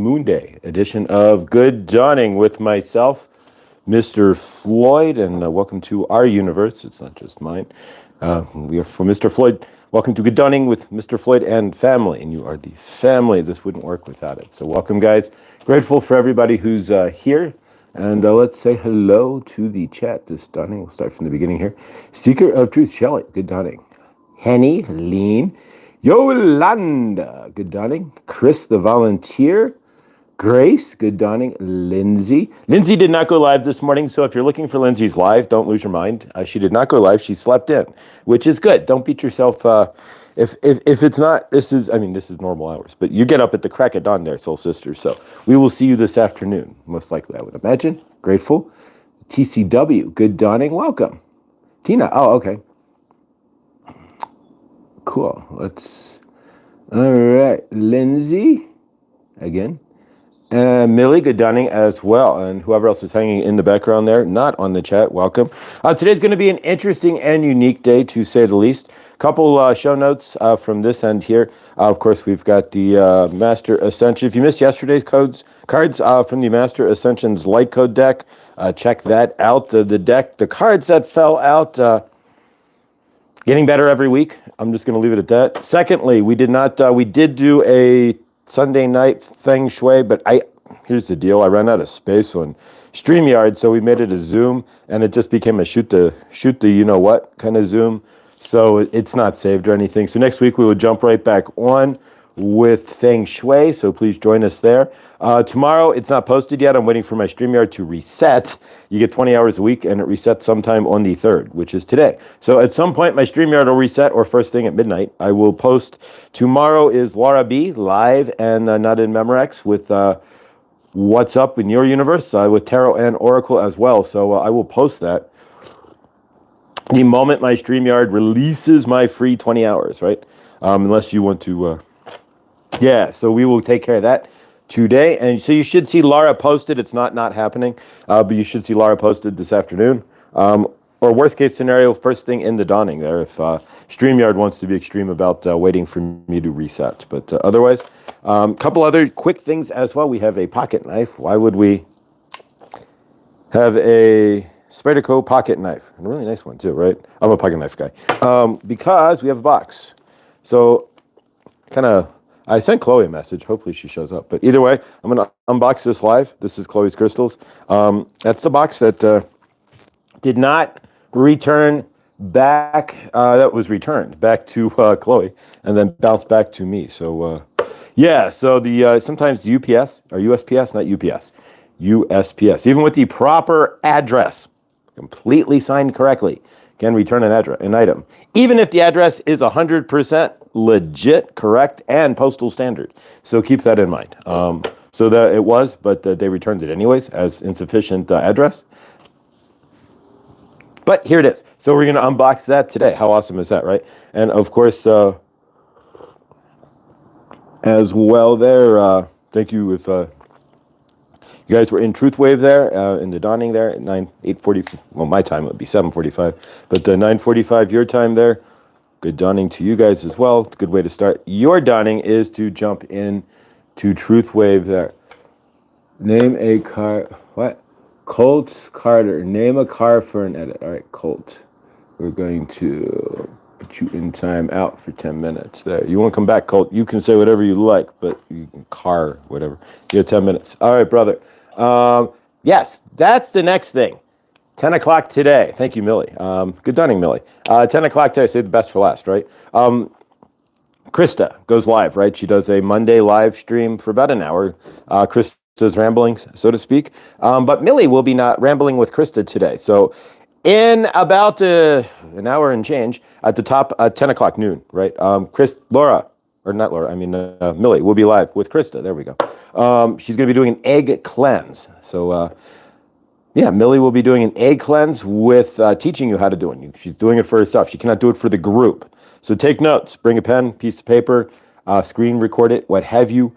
Moon Day edition of Good Dawning with myself, Mr. Floyd, and welcome to our universe. It's not just mine. We are for Mr. Floyd. Welcome to Good Dawning with Mr. Floyd and family, and you are the family. This wouldn't work without it. So welcome, guys. Grateful for everybody who's here. And let's say hello to the chat this dawning. We'll start from the beginning here. Seeker of Truth, Shelley, good dawning. Henny, Lean, Yolanda, good dawning. Chris, the volunteer. Grace, good dawning. Lindsay. Lindsay did not go live this morning, so if you're looking for Lindsay's live, don't lose your mind. She did not go live. She slept in, which is good. Don't beat yourself. If it's not, this is normal hours, but you get up at the crack of dawn there, soul sisters. So we will see you this afternoon, most likely, I would imagine. Grateful. TCW, good dawning. Welcome. Tina, oh, okay. Cool. All right. Lindsay, again. Millie, good dawning as well. And whoever else is hanging in the background there, not on the chat, welcome. Today's going to be an interesting and unique day, to say the least. Couple show notes from this end here. Of course, we've got the Master Ascension. If you missed yesterday's cards from the Master Ascension's Light Code deck, check that out. The cards that fell out, getting better every week. I'm just going to leave it at that. Secondly, we did do a Sunday night feng shui, but here's the deal. I ran out of space on StreamYard, so we made it a Zoom, and it just became a shoot the you know what kind of Zoom. So it's not saved or anything. So next week we will jump right back on with feng shui. So please join us there. Tomorrow it's not posted yet. I'm waiting for my StreamYard to reset. You get 20 hours a week, and it resets sometime on the 3rd, which is today. So at some point my StreamYard will reset, or first thing at midnight. I will post. Tomorrow is Laura B live and not in Memorex with what's up in your universe with Tarot and Oracle as well. So I will post that the moment my StreamYard releases my free 20 hours, right? Unless you want to, so we will take care of that today. And so you should see Laura posted. It's not happening, but you should see Laura posted this afternoon. Or worst case scenario, first thing in the dawning there, if StreamYard wants to be extreme about waiting for me to reset. But otherwise, a couple other quick things as well. We have a pocket knife. Why would we have a Spyderco pocket knife? A really nice one too, right? I'm a pocket knife guy. Because we have a box. So I sent Chloe a message. Hopefully she shows up. But either way, I'm going to unbox this live. This is Chloe's Crystals. That's the box that did not return back. That was returned back to Chloe and then bounced back to me. So, so the sometimes UPS or USPS, not UPS, USPS, even with the proper address, completely signed correctly, can return an item, even if the address is 100% legit, correct, and postal standard. So keep that in mind. So that it was, but they returned it anyways as insufficient address. But here it is. So we're going to unbox that today. How awesome is that, right? And of course, as well there, thank you if you guys were in Truth Wave there, in the dawning there at 8:40. Well, my time would be 7:45, but 9:45 your time there. Good dawning to you guys as well. It's a good way to start your dawning is to jump in to Truth Wave there. Name a car. What? Colt Carter. Name a car for an edit. All right, Colt. We're going to put you in time out for 10 minutes there. You want to come back, Colt? You can say whatever you like, but you can whatever. You have 10 minutes. All right, brother. Yes, that's the next thing. 10 o'clock today. Thank you, Millie. Good dawning, Millie. 10 o'clock today. Save the best for last, right? Krista goes live, right? She does a Monday live stream for about an hour. Krista's rambling, so to speak. But Millie will be not rambling with Krista today. So in about an hour and change at the top, 10 o'clock noon, right? Millie will be live with Krista. There we go. She's going to be doing an egg cleanse. So, Millie will be doing an egg cleanse with teaching you how to do it. She's doing it for herself. She cannot do it for the group. So take notes. Bring a pen, piece of paper, screen record it, what have you.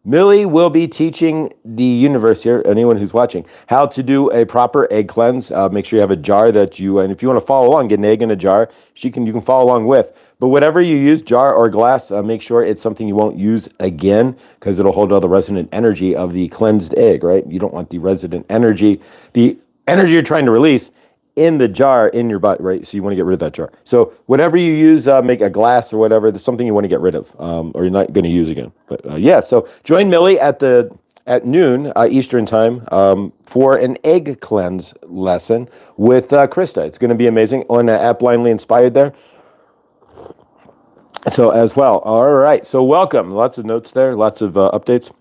Millie will be teaching the universe here, anyone who's watching, how to do a proper egg cleanse. Make sure you have a jar that and if you want to follow along, get an egg in a jar. You can follow along with. But whatever you use, jar or glass, make sure it's something you won't use again because it'll hold all the resonant energy of the cleansed egg, right? You don't want the resident energy, the energy you're trying to release in the jar in your butt, right? So you want to get rid of that jar. So whatever you use, make a glass or whatever, there's something you want to get rid of, or you're not going to use again. But yeah, so join Millie at noon Eastern time for an egg cleanse lesson with Krista. It's going to be amazing on app Blindly Inspired there. So as well. All right. So welcome. Lots of notes there. Lots of updates.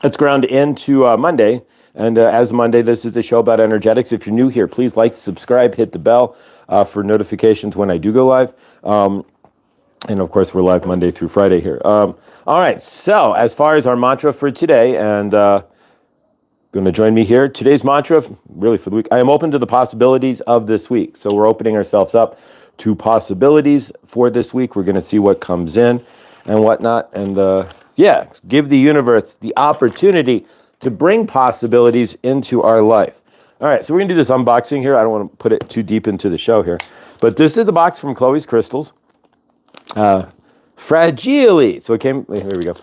Let's ground into Monday. And as Monday, this is a show about energetics. If you're new here, please like, subscribe, hit the bell for notifications when I do go live. And of course, we're live Monday through Friday here. All right. So as far as our mantra for today, and going to join me here. Today's mantra, really for the week, I am open to the possibilities of this week. So we're opening ourselves up to possibilities for this week. We're going to see what comes in and whatnot. And yeah, give the universe the opportunity to bring possibilities into our life. All right, so we're going to do this unboxing here. I don't want to put it too deep into the show here. But this is the box from ChloesCrystals. Fragile. So it came, here we go.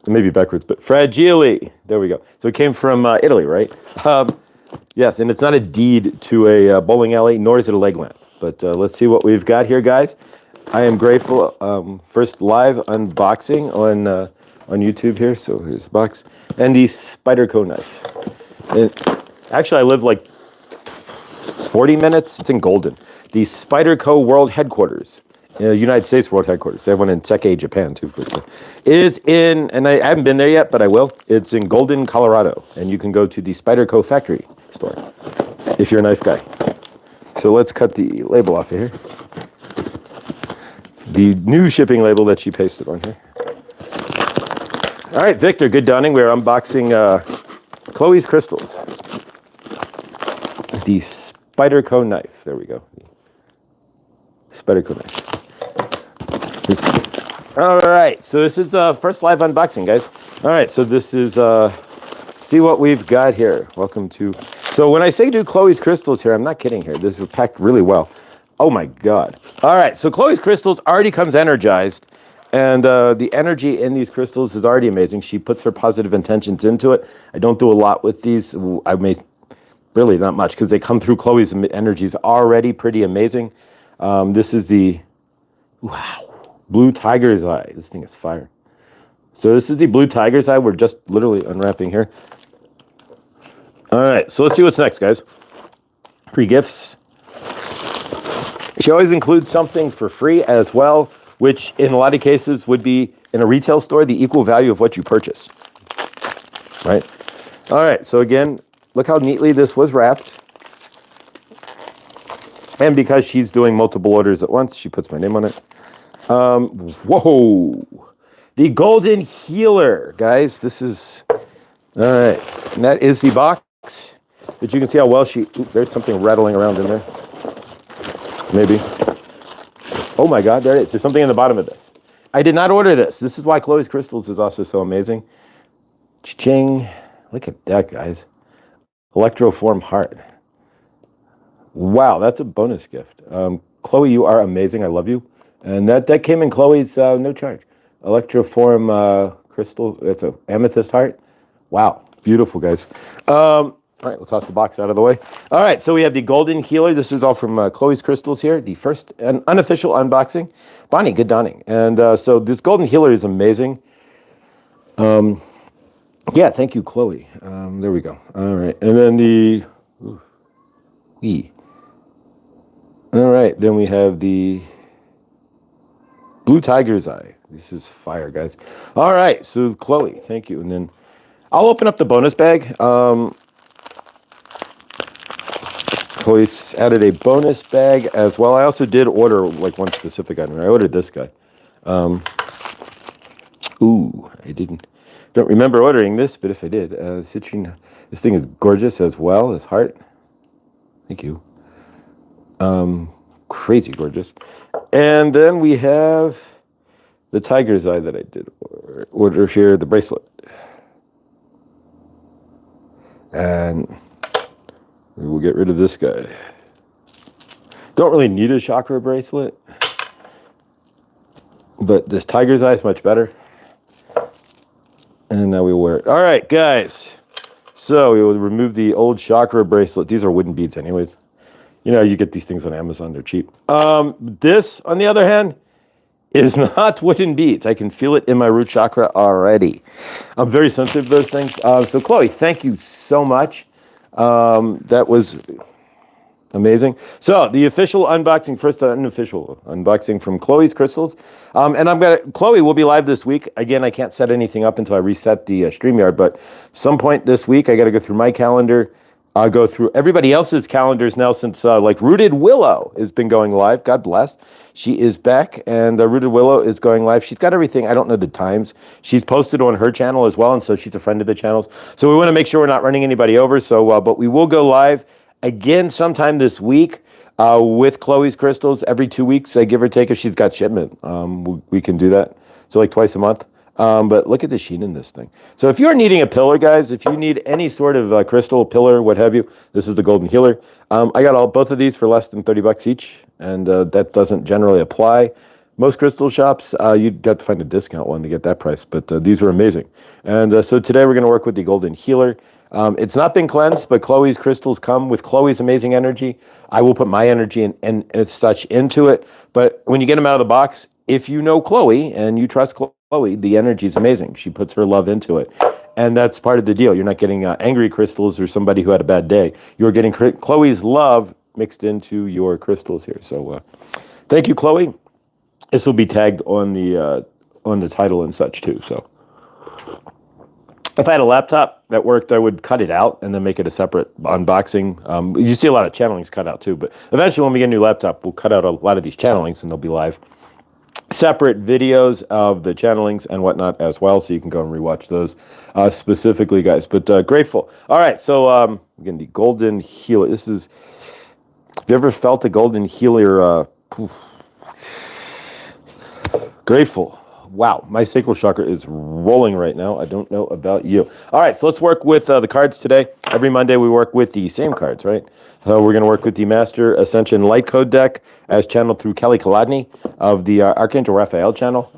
Maybe backwards, but Fragile. There we go. So it came from Italy, right? Yes, and it's not a deed to a bowling alley, nor is it a leg lamp. But let's see what we've got here, guys. I am grateful. First live unboxing on YouTube here. So here's the box. And the Spyderco knife. And actually, I live like 40 minutes. It's in Golden. The Spyderco World Headquarters. United States World Headquarters. They have one in Sekhmet, Japan, too. Is in, and I haven't been there yet, but I will. It's in Golden, Colorado. And you can go to the Spyderco factory store if you're a knife guy. So let's cut the label off of here. The new shipping label that she pasted on here. All right, Victor, good dawning. We're unboxing ChloesCrystals. The Spyderco knife. There we go. Spyderco knife. All right, so this is first live unboxing, guys. All right, so this is, see what we've got here. Welcome to, so when I say do ChloesCrystals here, I'm not kidding here. This is packed really well. Oh my God. All right, so ChloesCrystals already comes energized. And the energy in these crystals is already amazing. She puts her positive intentions into it. I don't do a lot with these. I may, really not much, because they come through Chloe's energies already pretty amazing. This is the, wow, Blue Tiger's Eye. This thing is fire. So this is the Blue Tiger's Eye. We're just literally unwrapping here. All right, so let's see what's next, guys. Free gifts. She always includes something for free as well, which in a lot of cases would be in a retail store the equal value of what you purchase, right? All right, so again, look how neatly this was wrapped. And because she's doing multiple orders at once, she puts my name on it. Whoa, the Golden Healer, guys. This is, all right, and that is the box. But you can see how well there's something rattling around in there. Maybe. Oh my God, there it is. There's something in the bottom of this. I did not order this. This is why ChloesCrystals is also so amazing. Cha-ching. Look at that, guys. Electroform heart. Wow, that's a bonus gift. Chloe, you are amazing. I love you. And that came in Chloe's no charge. Electroform crystal. It's an amethyst heart. Wow, beautiful, guys. All right, we'll toss the box out of the way. All right, so we have the Golden Healer. This is all from ChloesCrystals here, the first unofficial unboxing. Bonnie, good dawning. And so this Golden Healer is amazing. Yeah, thank you, Chloe. There we go. All right, and then the... All right, then we have the Blue Tiger's Eye. This is fire, guys. All right, so Chloe, thank you. And then I'll open up the bonus bag. Chloe's added a bonus bag as well. I also did order like one specific item. I ordered this guy. Ooh, I don't remember ordering this, but if I did, citrine. This thing is gorgeous as well. This heart. Thank you. Crazy gorgeous. And then we have the tiger's eye that I did order here, the bracelet. And we will get rid of this guy. Don't really need a chakra bracelet, but this tiger's eye is much better. And now we wear it. All right, guys. So we will remove the old chakra bracelet. These are wooden beads anyways. You know, you get these things on Amazon. They're cheap. This, on the other hand, is not wooden beads. I can feel it in my root chakra already. I'm very sensitive to those things. So Chloe, thank you so much. That was amazing. So the official unboxing, first unofficial unboxing from ChloesCrystals. And Chloe will be live this week. Again, I can't set anything up until I reset the StreamYard, but some point this week, I got to go through my calendar. I'll go through everybody else's calendars now since like Rooted Willow has been going live. God bless. She is back, and Rooted Willow is going live. She's got everything. I don't know the times. She's posted on her channel as well, and so she's a friend of the channels. So we want to make sure we're not running anybody over. So, but we will go live again sometime this week with ChloesCrystals every 2 weeks, give or take, if she's got shipment. We can do that. So like twice a month. But look at the sheen in this thing. So if you're needing a pillar, guys, if you need any sort of crystal pillar, what have you, this is the Golden Healer. I got both of these for less than 30 bucks each, and that doesn't generally apply. Most crystal shops, you'd have to find a discount one to get that price, but these are amazing. And so today we're going to work with the Golden Healer. It's not been cleansed, but ChloesCrystals come with Chloe's amazing energy. I will put my energy and such into it. But when you get them out of the box, if you know Chloe and you trust Chloe, the energy is amazing. She puts her love into it. And that's part of the deal. You're not getting angry crystals or somebody who had a bad day. You're getting Chloe's love mixed into your crystals here. So thank you, Chloe. This will be tagged on the title and such too. So if I had a laptop that worked, I would cut it out and then make it a separate unboxing. You see a lot of channelings cut out too, but eventually when we get a new laptop, we'll cut out a lot of these channelings and they'll be live. Separate videos of the channelings and whatnot as well, so you can go and rewatch those specifically, guys. But grateful. All right, so again, the Golden Healer. This is. Have you ever felt a Golden Healer? Grateful. Wow, my sacral chakra is rolling right now. I don't know about you. All right, so let's work with the cards today. Every Monday we work with the same cards, right? So we're going to work with the Master Ascension Light Code deck as channeled through Kelly Kolodny of the Archangel Raphael channel,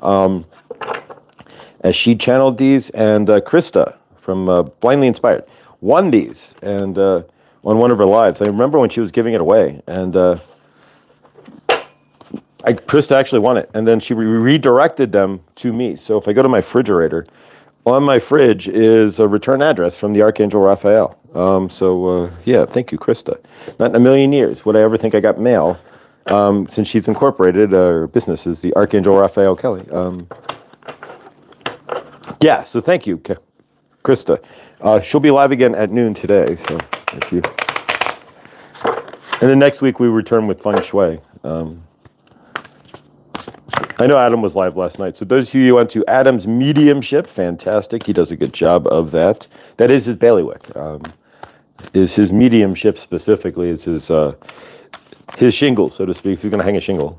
as she channeled these, and Krista from Blindly Inspired won these and on one of her lives. I remember when she was giving it away, and Krista actually won it, and then she redirected them to me. So if I go to my refrigerator, on my fridge is a return address from the Archangel Raphael. Yeah, thank you, Krista. Not in a million years would I ever think I got mail, since she's incorporated her business is the Archangel Raphael Kelly. Yeah, so thank you, Krista. She'll be live again at noon today. So if you, and then next week we return with Feng Shui. I know Adam was live last night. So those of you who went to Adam's mediumship, fantastic. He does a good job of that. That is his bailiwick. Is his mediumship specifically is his shingle, so to speak. If he's going to hang a shingle.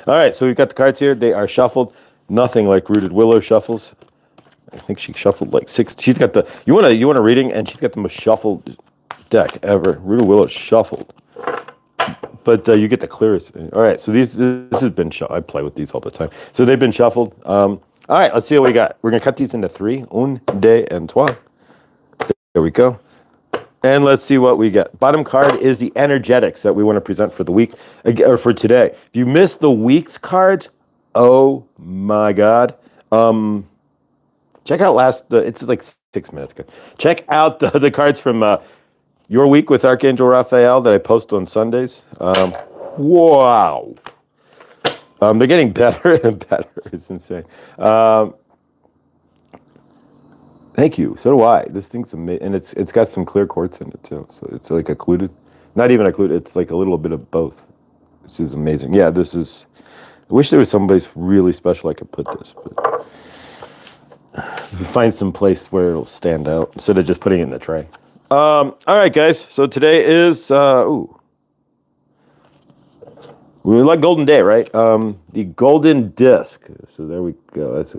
All right, so we've got the cards here. They are shuffled. Nothing like Rooted Willow shuffles. I think she shuffled like 6. She's got the, you want a reading, and she's got the most shuffled deck ever. Rooted Willow shuffled. But you get the clearest. All right, so this has been shuffled. I play with these all the time. So they've been shuffled. All right, let's see what we got. We're going to cut these into 3. 1, 2, and 3. There we go. And let's see what we get. Bottom card is the energetics that we want to present for the week, or for today. If you missed the week's cards, oh my God. Check out it's like 6 minutes ago. Check out the cards from your week with Archangel Raphael that I post on Sundays. Wow. They're getting better and better. It's insane. Thank you. So do I. This thing's amazing. And it's got some clear quartz in it too. So it's like occluded. Not even occluded. It's like a little bit of both. This is amazing. Yeah, this is... I wish there was someplace really special I could put this. But find some place where it'll stand out instead of just putting it in the tray. All right, guys. So today is... We're We like Golden Day, right? The golden disc. So there we go. That's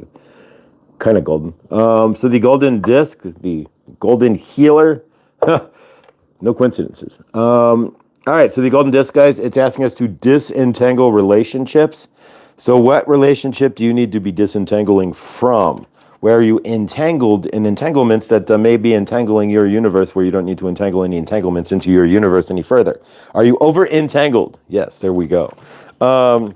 kind of golden. So the golden disc, the golden healer. No coincidences. All right, so the golden disc, guys, it's asking us to disentangle relationships. So what relationship do you need to be disentangling from? Where are you entangled in entanglements that may be entangling your universe where you don't need to entangle any entanglements into your universe any further? Are you over-entangled? Yes, there we go. All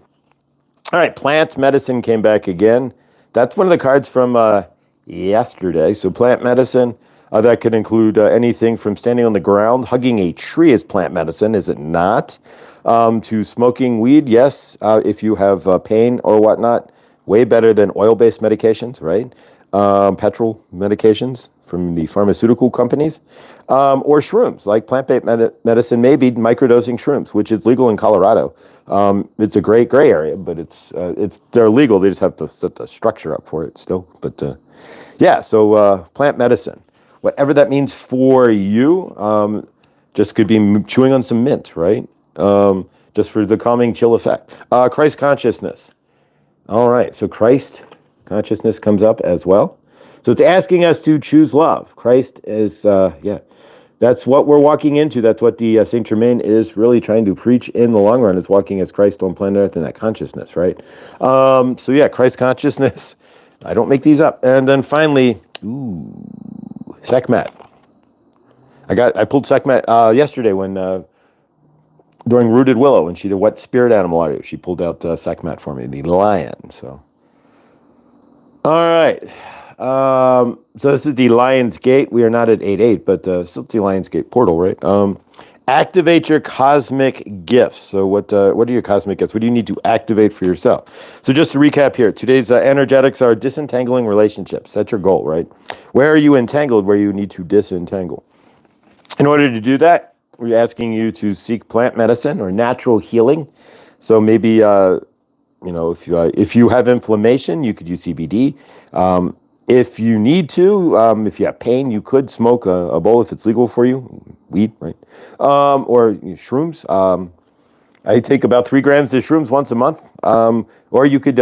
right, plant medicine came back again. That's one of the cards from yesterday. So plant medicine, that could include anything from standing on the ground, hugging a tree is plant medicine, is it not? To smoking weed, yes, if you have pain or whatnot, way better than oil-based medications, right? Petrol medications from the pharmaceutical companies, or shrooms, like plant-based medicine, maybe microdosing shrooms, which is legal in Colorado. It's a great gray area, but they're legal. They just have to set the structure up for it still. But yeah, so plant medicine, whatever that means for you, just could be chewing on some mint, right? Just for the calming chill effect. Christ consciousness. All right, so Christ consciousness comes up as well. So it's asking us to choose love. Christ is, yeah, that's what we're walking into. That's what the Saint Germain is really trying to preach in the long run, is walking as Christ on planet Earth in that consciousness, right? So yeah, Christ consciousness. I don't make these up. And then finally, Sekhmet. I pulled Sekhmet yesterday when during Rooted Willow, and she did what spirit animal are you? She pulled out Sekhmet for me, the lion. So, all right. So this is the Lion's Gate. We are not at 8-8, but still the Lion's Gate portal, right? Activate your cosmic gifts. So what are your cosmic gifts? What do you need to activate for yourself? So just to recap here, today's energetics are disentangling relationships. That's your goal, right? Where are you entangled where you need to disentangle? In order to do that, we're asking you to seek plant medicine or natural healing. So maybe, if you have inflammation, you could use CBD. If you need to, if you have pain, you could smoke a bowl if it's legal for you, weed, right? Or shrooms. I take about 3 grams of shrooms once a month. Or you could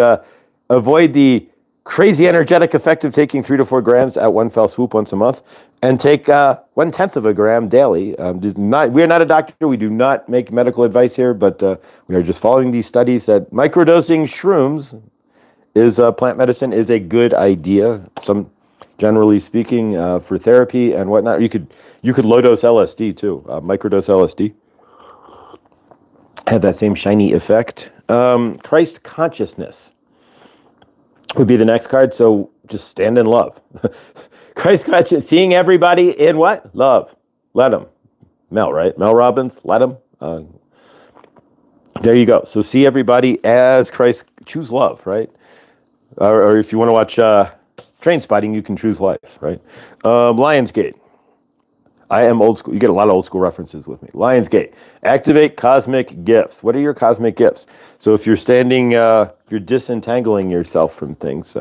avoid the crazy energetic effect of taking 3 to 4 grams at one fell swoop once a month, and take 1/10 of a gram daily. We are not a doctor. We do not make medical advice here, but we are just following these studies that microdosing shrooms is plant medicine is a good idea. Generally speaking, for therapy and whatnot, you could low dose LSD too. Microdose LSD have that same shiny effect. Christ consciousness would be the next card. So just stand in love. Christ conscious, seeing everybody in what? Love. Let them. Mel, right? Mel Robbins, let them. There you go. So see everybody as Christ. Choose love, right? Or if you want to watch Train Spotting, you can choose life, right? Lionsgate. I am old school. You get a lot of old school references with me. Lionsgate. Activate cosmic gifts. What are your cosmic gifts? So if you're standing, you're disentangling yourself from things.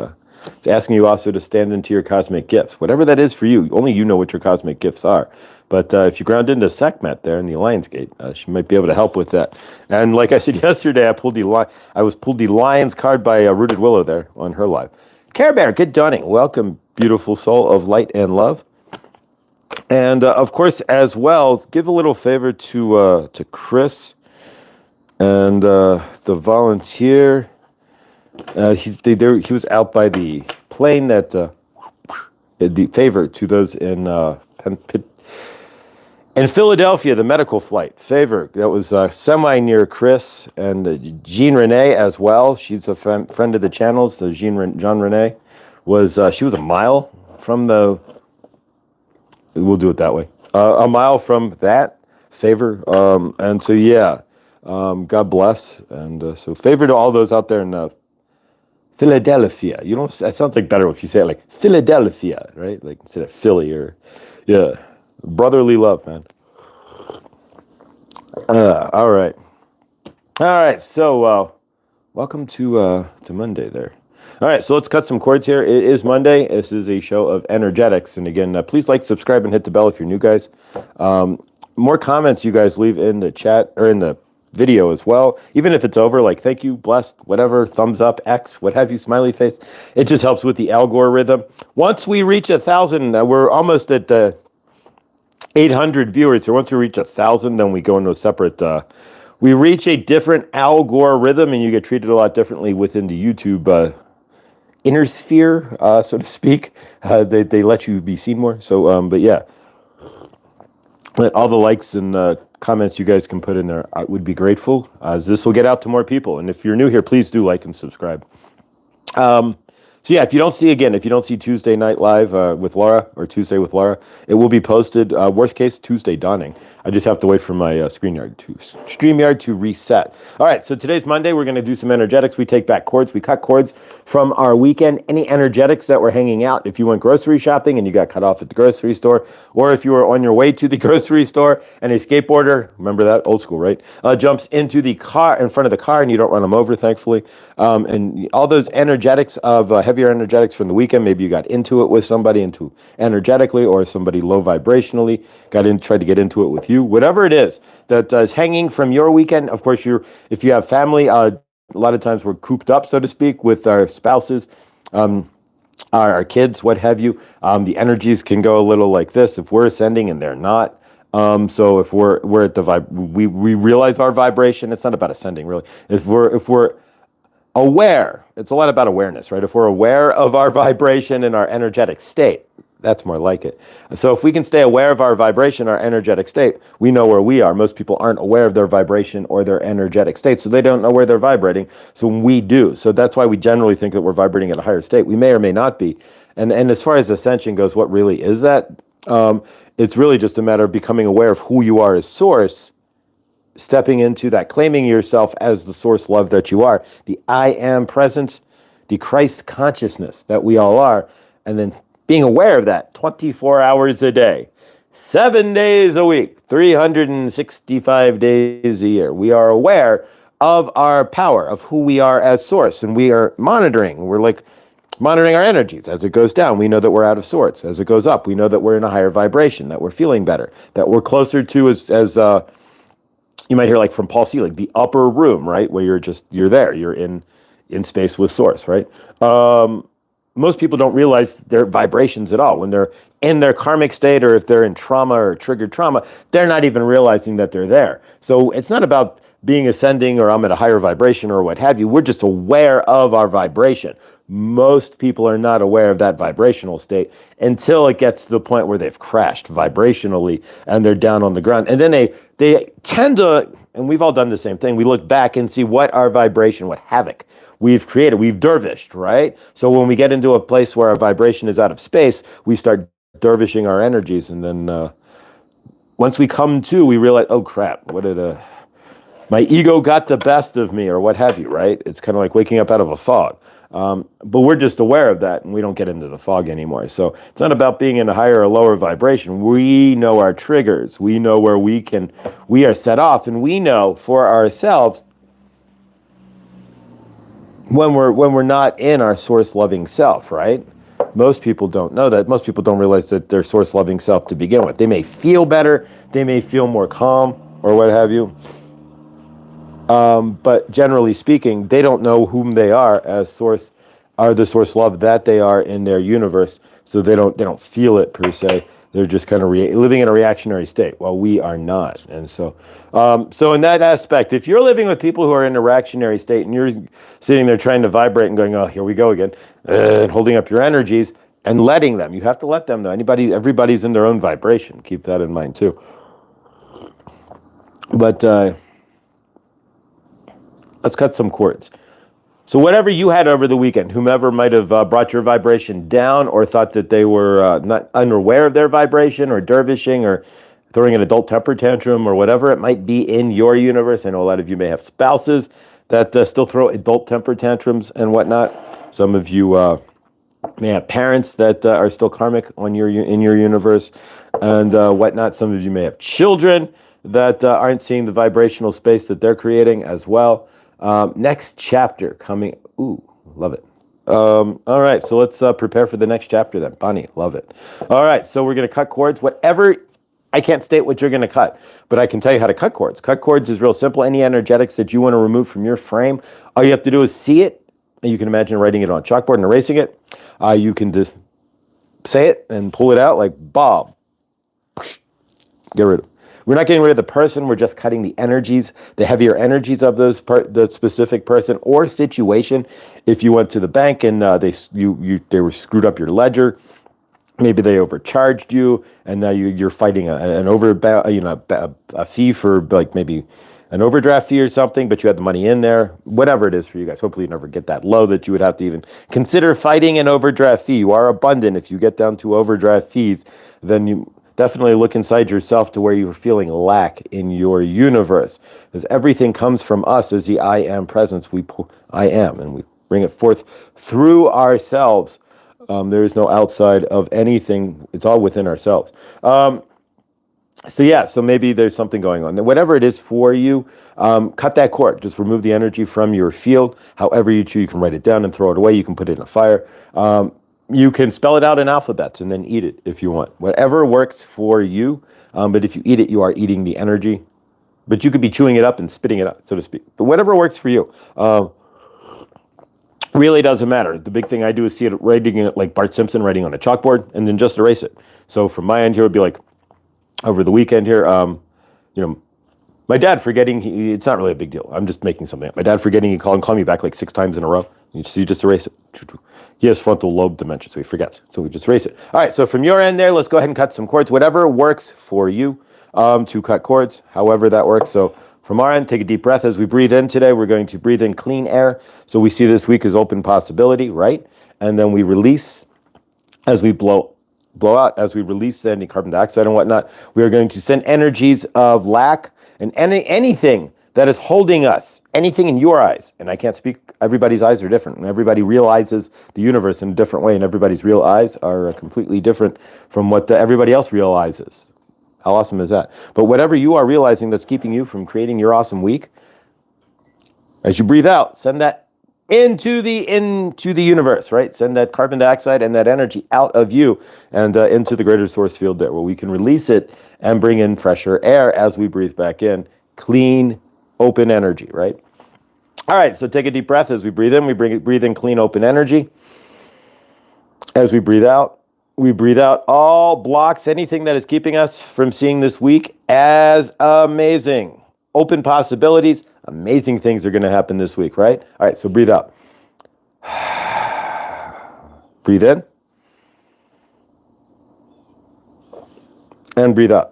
It's asking you also to stand into your cosmic gifts. Whatever that is for you, only you know what your cosmic gifts are. But if you ground into Sekhmet there in the Lionsgate, she might be able to help with that. And like I said yesterday, I pulled the Lion's card by Rooted Willow there on her live. Care Bear, good dawning. Welcome, beautiful soul of light and love. And of course, as well, give a little favor to Chris and the volunteer. He was out by the plane that the favor to those in Philadelphia, the medical flight. Favor that was semi near Chris and Jean Renee as well. She's a friend of the channels. So Jean Renee she was a mile from the. We'll do it that way. A mile from that favor, and so yeah, God bless, and so favor to all those out there in Philadelphia. That sounds like better if you say it like Philadelphia, right? Like instead of Philly or, yeah, brotherly love, man. All right. So welcome to Monday there. All right, so let's cut some cords here. It is Monday. This is a show of energetics. And again, please like, subscribe, and hit the bell if you're new guys. More comments you guys leave in the chat or in the video as well. Even if it's over, like thank you, blessed, whatever, thumbs up, X, what have you, smiley face. It just helps with the algorithm. Once we reach 1,000, we're almost at 800 viewers. So once we reach 1,000, then we go into a separate. We reach a different algorithm, and you get treated a lot differently within the YouTube inner sphere, so to speak. They let you be seen more. So, but yeah, all the likes and comments you guys can put in there, I would be grateful, as this will get out to more people. And if you're new here, please do like and subscribe. So yeah, if you don't see Tuesday Night Live with Laura, or Tuesday with Laura, it will be posted, worst case, Tuesday dawning. I just have to wait for my StreamYard to reset. All right, so today's Monday. We're going to do some energetics. We take back cords. We cut cords from our weekend. Any energetics that were hanging out. If you went grocery shopping and you got cut off at the grocery store, or if you were on your way to the grocery store and a skateboarder, remember that, old school, right, jumps into the car, in front of the car, and you don't run them over, thankfully. And all those energetics of heavier energetics from the weekend. Maybe you got into it with somebody, into energetically, or somebody low vibrationally tried to get into it with you. Whatever it is that is hanging from your weekend. Of course, if you have family, a lot of times we're cooped up, so to speak, with our spouses, our kids, what have you. The energies can go a little like this if we're ascending and they're not. So if we're at the we realize our vibration. It's not about ascending, really. If we're aware, it's a lot about awareness, right? If we're aware of our vibration and our energetic state, that's more like it. So if we can stay aware of our vibration, our energetic state, we know where we are. Most people aren't aware of their vibration or their energetic state, so they don't know where they're vibrating. So we do. So that's why we generally think that we're vibrating at a higher state. We may or may not be. And as far as ascension goes, what really is that? It's really just a matter of becoming aware of who you are as source, stepping into that, claiming yourself as the source love that you are, the I am presence, the Christ consciousness that we all are, and then being aware of that 24 hours a day, 7 days a week, 365 days a year. We are aware of our power, of who we are as source, and we are monitoring. We're like monitoring our energies. As it goes down, we know that we're out of sorts. As it goes up, we know that we're in a higher vibration, that we're feeling better, that we're closer to, as you might hear, like from Paul Selig, the upper room, right? Where you're there, you're in space with source, right? Most people don't realize their vibrations at all. When they're in their karmic state, or if they're in trauma or triggered trauma, they're not even realizing that they're there. So it's not about being ascending or I'm at a higher vibration or what have you. We're just aware of our vibration. Most people are not aware of that vibrational state until it gets to the point where they've crashed vibrationally and they're down on the ground. And then they tend to, and we've all done the same thing, we look back and see what our vibration, what havoc we've created. We've dervished, right? So when we get into a place where our vibration is out of space, we start dervishing our energies. And then once we come to, we realize, oh crap, my ego got the best of me, or what have you, right? It's kind of like waking up out of a fog. But we're just aware of that, and we don't get into the fog anymore. So it's not about being in a higher or lower vibration. We know our triggers. We know where we are set off, and we know for ourselves when we're not in our source loving self, right? Most people don't know that. Most people don't realize that they're source loving self to begin with. They may feel better, they may feel more calm, or what have you. But generally speaking, they don't know whom they are as source, are the source love that they are in their universe. So they don't feel it per se. They're just kind of living in a reactionary state. Well, we are not. And so in that aspect, if you're living with people who are in a reactionary state and you're sitting there trying to vibrate and going, oh, here we go again, and holding up your energies and letting them, you have to let them though. Everybody's in their own vibration. Keep that in mind too. But let's cut some cords. So whatever you had over the weekend, whomever might have brought your vibration down, or thought that they were not unaware of their vibration, or dervishing, or throwing an adult temper tantrum, or whatever it might be in your universe. I know a lot of you may have spouses that still throw adult temper tantrums and whatnot. Some of you may have parents that are still karmic in your universe and whatnot. Some of you may have children that aren't seeing the vibrational space that they're creating as well. Next chapter coming. Ooh, love it. All right, so let's prepare for the next chapter then. Bonnie, love it. All right, so we're going to cut cords. Whatever I can't state what you're going to cut, but I can tell you how to cut cords. Cut cords is real simple. Any energetics that you want to remove from your frame, all you have to do is see it, and you can imagine writing it on a chalkboard and erasing it. You can just say it and pull it out like Bob. Get rid of it. We're not getting rid of the person. We're just cutting the energies, the heavier energies of the specific person or situation. If you went to the bank and they were screwed up your ledger, maybe they overcharged you, and now you're fighting a fee for like maybe an overdraft fee or something, but you had the money in there. Whatever it is for you guys. Hopefully you never get that low that you would have to even consider fighting an overdraft fee. You are abundant. If you get down to overdraft fees, then you definitely look inside yourself to where you're feeling lack in your universe, because everything comes from us as the I am presence. I am, and we bring it forth through ourselves. There is no outside of anything. It's all within ourselves. So maybe there's something going on. Whatever it is for you, cut that cord. Just remove the energy from your field. However you choose, you can write it down and throw it away. You can put it in a fire. You can spell it out in alphabets and then eat it if you want. Whatever works for you. But if you eat it, you are eating the energy. But you could be chewing it up and spitting it out, so to speak. But whatever works for you. Really doesn't matter. The big thing I do is see it writing it like Bart Simpson writing on a chalkboard and then just erase it. So from my end here, it would be like over the weekend here, my dad forgetting, it's not really a big deal. I'm just making something up. My dad forgetting, he called me back like 6 times in a row. You just erase it. He has frontal lobe dementia, so he forgets. So we just erase it. All right, so from your end there, let's go ahead and cut some cords. Whatever works for you to cut cords, however that works. So from our end, take a deep breath as we breathe in today. We're going to breathe in clean air. So we see this week as open possibility, right? And then we release as we blow out, as we release any carbon dioxide and whatnot. We are going to send energies of lack and anything that is holding us, anything in your eyes. And I can't speak, everybody's eyes are different. And everybody realizes the universe in a different way. And everybody's real eyes are completely different from what everybody else realizes. How awesome is that? But whatever you are realizing that's keeping you from creating your awesome week, as you breathe out, send that into the universe, right? Send that carbon dioxide and that energy out of you and into the greater source field there, where we can release it and bring in fresher air as we breathe back in. Clean, open energy, right? All right, so take a deep breath as we breathe in. We breathe in clean, open energy. As we breathe out all blocks, anything that is keeping us from seeing this week as amazing. Open possibilities, amazing things are going to happen this week, right? All right, so breathe out. Breathe in. And breathe out.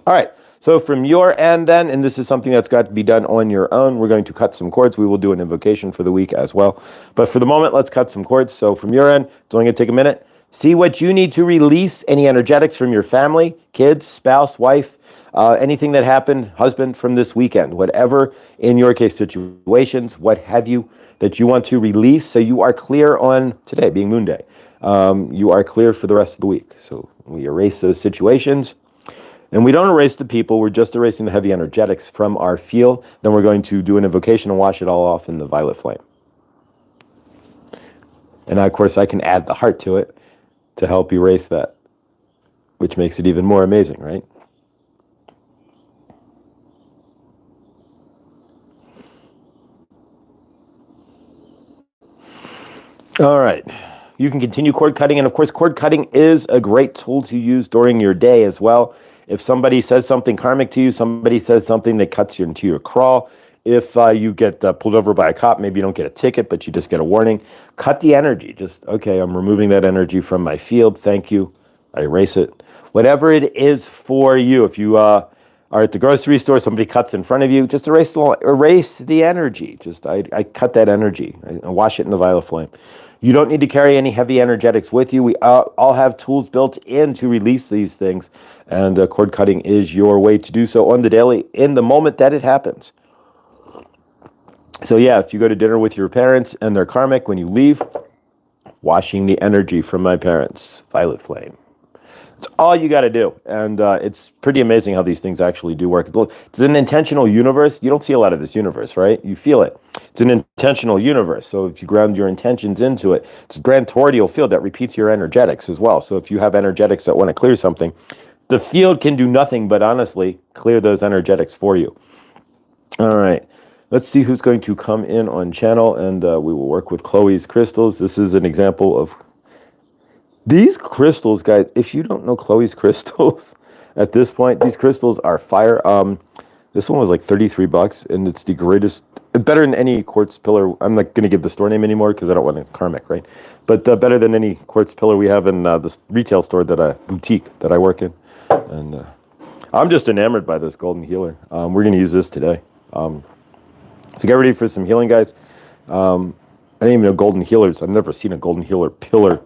All right, so from your end then, and this is something that's got to be done on your own, we're going to cut some cords. We will do an invocation for the week as well. But for the moment, let's cut some cords. So from your end, it's only going to take a minute. See what you need to release, any energetics from your family, kids, spouse, wife, anything that happened, husband, from this weekend, whatever, in your case, situations, what have you, that you want to release so you are clear on today, being Moon Day. You are clear for the rest of the week. So we erase those situations. And we don't erase the people, we're just erasing the heavy energetics from our field. Then we're going to do an invocation and wash it all off in the violet flame. And of course, I can add the heart to it to help erase that, which makes it even more amazing, right? All right. You can continue cord cutting. And of course, cord cutting is a great tool to use during your day as well. If somebody says something karmic to you, somebody says something that cuts you into your crawl, if you get pulled over by a cop, maybe you don't get a ticket, but you just get a warning, cut the energy. Just, okay, I'm removing that energy from my field. Thank you. I erase it. Whatever it is for you. If you are at the grocery store, somebody cuts in front of you, just erase the energy. Just, I cut that energy. I wash it in the violet flame. You don't need to carry any heavy energetics with you. We all have tools built in to release these things. And cord cutting is your way to do so on the daily, in the moment that it happens. So yeah, if you go to dinner with your parents and they're karmic, when you leave, washing the energy from my parents, violet flame. It's all you got to do. And it's pretty amazing how these things actually do work. It's an intentional universe. You don't see a lot of this universe, right? You feel it. It's an intentional universe. So if you ground your intentions into it, it's a grand torrential field that repeats your energetics as well. So if you have energetics that want to clear something, the field can do nothing but honestly clear those energetics for you. All right. Let's see who's going to come in on channel, and we will work with Chloe's crystals. This is an example of these crystals, guys. If you don't know Chloe's crystals at this point, these crystals are fire. This one was like $33, and it's the greatest, better than any quartz pillar. I'm not going to give the store name anymore because I don't want it karmic, right? But better than any quartz pillar we have in this retail store boutique that I work in. And I'm just enamored by this golden healer. We're going to use this today. So get ready for some healing, guys. I didn't even know golden healers. I've never seen a golden healer pillar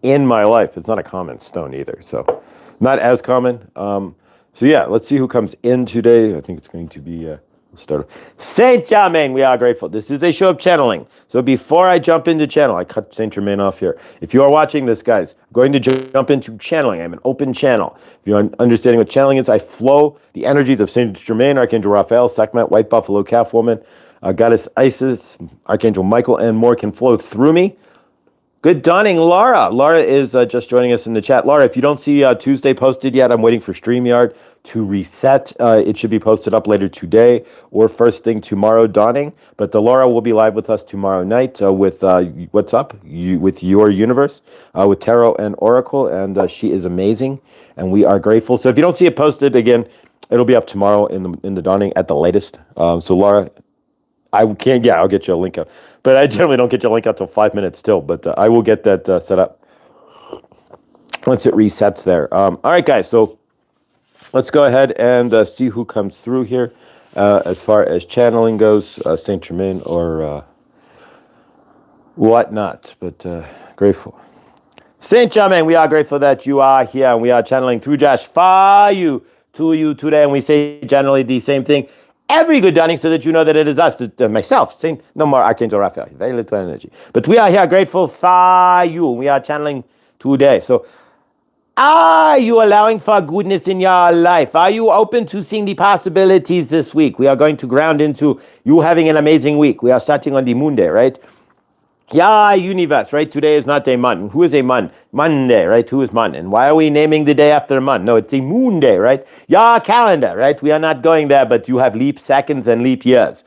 in my life. It's not a common stone either, so not as common. So yeah, let's see who comes in today. I think it's going to be, let's start. Saint Germain, we are grateful. This is a show of channeling. So before I jump into channel, I cut Saint Germain off here. If you are watching this, guys, I'm going to jump into channeling. I'm an open channel. If you're understanding what channeling is, I flow the energies of Saint Germain, Archangel Raphael, Sekhmet, White Buffalo Calf Woman, Goddess Isis, Archangel Michael, and more can flow through me. Good dawning, Laura. Laura is just joining us in the chat. Laura, if you don't see Tuesday posted yet, I'm waiting for StreamYard to reset. It should be posted up later today or first thing tomorrow, dawning. But Laura will be live with us tomorrow night with What's Up, with Your Universe, with Tarot and Oracle, and she is amazing, and we are grateful. So if you don't see it posted, again, it'll be up tomorrow in the dawning at the latest. So Laura, I'll get you a link out. But I generally don't get you a link out till 5 minutes still. But I will get that set up once it resets there. All right, guys. So let's go ahead and see who comes through here as far as channeling goes, Saint Germain or whatnot. But grateful. Saint Germain, we are grateful that you are here, and we are channeling through Josh for you to you today. And we say generally the same thing every good dawning, so that you know that it is us, myself, saying no more Archangel Raphael, very little energy. But we are here grateful for you. We are channeling today. So are you allowing for goodness in your life? Are you open to seeing the possibilities this week? We are going to ground into you having an amazing week. We are starting on the moon day, right? Yeah, universe, right? Today is not a mon. Who is a mon? Monday, right? Who is mon? And why are we naming the day after a mon? No, it's a moon day, right? Yeah, calendar, right? We are not going there, but you have leap seconds and leap years.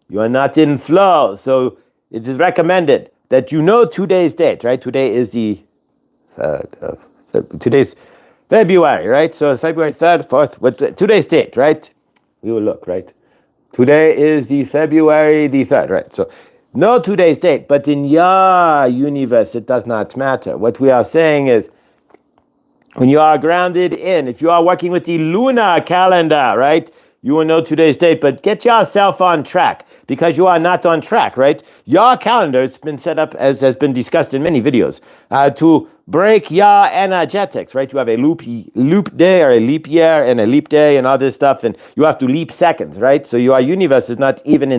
You are not in flow. So it is recommended that you know today's date, right? Today is the 3rd of, today's February, right? So February 3rd, 4th, what today's date, right? We will look, right? Today is the February the 3rd, right? So no today's date, but in your universe, it does not matter. What we are saying is, when you are grounded in, if you are working with the lunar calendar, right, you will know today's date, but get yourself on track, because you are not on track, right? Your calendar has been set up, as has been discussed in many videos, to break your energetics, right? You have a loop day or a leap year and a leap day and all this stuff, and you have to leap seconds, right? So your universe is not even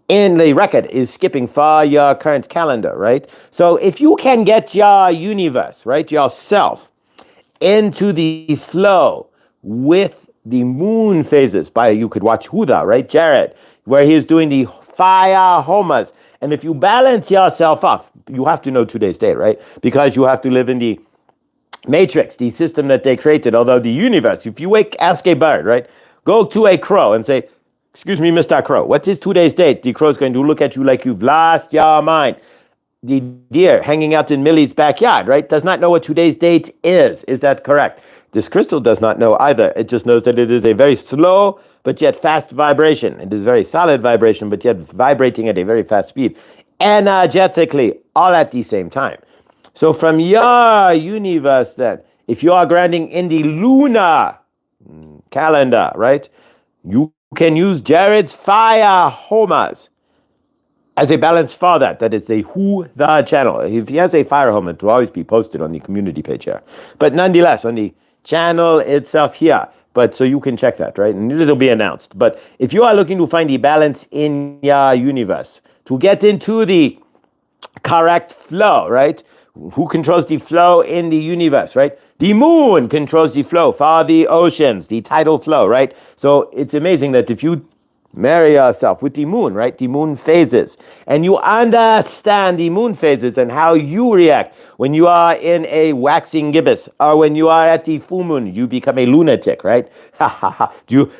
in the record is skipping for your current calendar, right? So if you can get your universe, right, yourself, into the flow with the moon phases, you could watch Huda, right, Jared, where he is doing the fire homas. And if you balance yourself off, you have to know today's date, right? Because you have to live in the matrix, the system that they created. Although the universe, if you ask a bird, right, go to a crow and say, excuse me, Mr. Crow, what is today's date? The crow's going to look at you like you've lost your mind. The deer hanging out in Millie's backyard, right, does not know what today's date is. Is that correct? This crystal does not know either. It just knows that it is a very slow but yet fast vibration. It is very solid vibration, but yet vibrating at a very fast speed, energetically, all at the same time. So from your universe then, if you are grounding in the lunar calendar, right, you can use Jared's fire homas as a balance for that. That is the channel. If he has a fire homa, it will always be posted on the community page here. But nonetheless, on the channel itself here. But so you can check that, right? And it'll be announced. But if you are looking to find the balance in your universe, to get into the correct flow, right, who controls the flow in the universe, right? The moon controls the flow for the oceans, the tidal flow, right? So it's amazing that if you marry yourself with the moon, right? The moon phases. And you understand the moon phases and how you react when you are in a waxing gibbous or when you are at the full moon, you become a lunatic, right? Ha ha ha.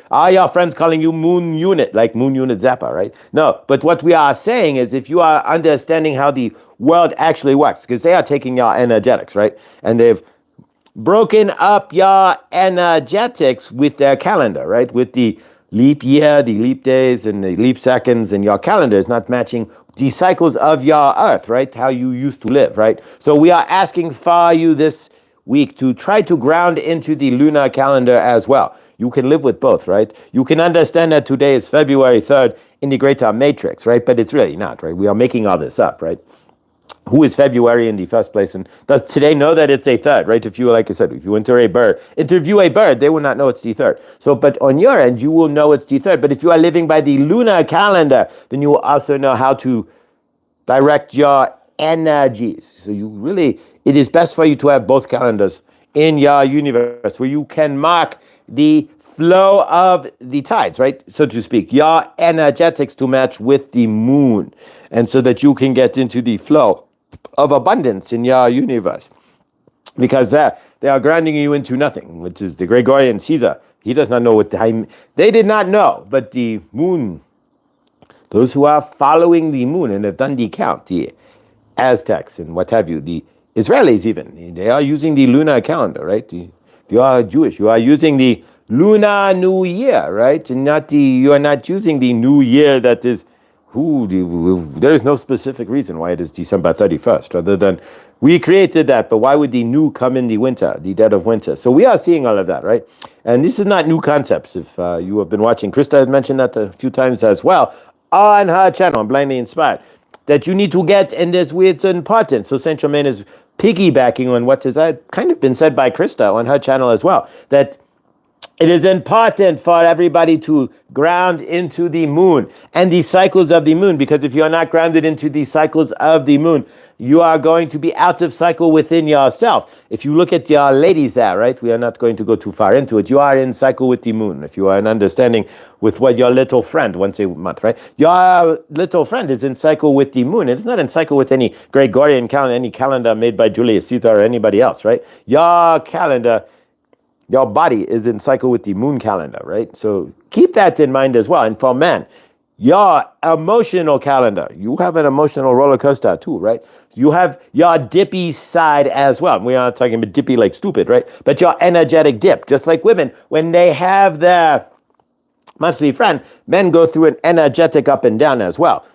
Are your friends calling you moon unit, like moon unit Zappa, right? No, but what we are saying is if you are understanding how the world actually works, because they are taking your energetics, right? And they've broken up your energetics with their calendar, right? With the leap year, the leap days, and the leap seconds, and your calendar is not matching the cycles of your earth, right? How you used to live, right? So we are asking for you this week to try to ground into the lunar calendar as well. You can live with both, right? You can understand that today is February 3rd in the greater matrix, right? But it's really not, right? We are making all this up, right? Who is February in the first place? And does today know that it's a third, right? If you, like I said, if you interview a bird, they will not know it's the third. So, but on your end, you will know it's the third. But if you are living by the lunar calendar, then you will also know how to direct your energies. So it is best for you to have both calendars in your universe where you can mark the flow of the tides, right? So to speak, your energetics to match with the moon. And so that you can get into the flow of abundance in your universe, because they are grounding you into nothing, which is the Gregorian Caesar. He does not know what time. They did not know, but the moon, those who are following the moon and have done the count, the Aztecs and what have you, the Israelis even, they are using the lunar calendar, right? If you are Jewish, you are using the Lunar New Year, right? And you are not using the New Year that is. There is no specific reason why it is December 31st, other than we created that. But why would the new come in the winter, the dead of winter? So we are seeing all of that, right? And this is not new concepts. If you have been watching, Krista has mentioned that a few times as well on her channel, on Blindly Inspired, that you need to get in this it's important. So Saint Germain is piggybacking on what has kind of been said by Krista on her channel as well, that it is important for everybody to ground into the moon and the cycles of the moon, because if you're not grounded into the cycles of the moon, you are going to be out of cycle within yourself. If you look at your ladies there, right, we are not going to go too far into it. You are in cycle with the moon. If you are in understanding with what your little friend once a month, right? Your little friend is in cycle with the moon. It's not in cycle with any Gregorian calendar, any calendar made by Julius Caesar or anybody else, right? Your calendar, your body is in cycle with the moon calendar, right? So keep that in mind as well. And for men, your emotional calendar, you have an emotional roller coaster too, right? You have your dippy side as well. We are not talking about dippy like stupid, right? But your energetic dip, just like women, when they have their monthly friend, men go through an energetic up and down as well,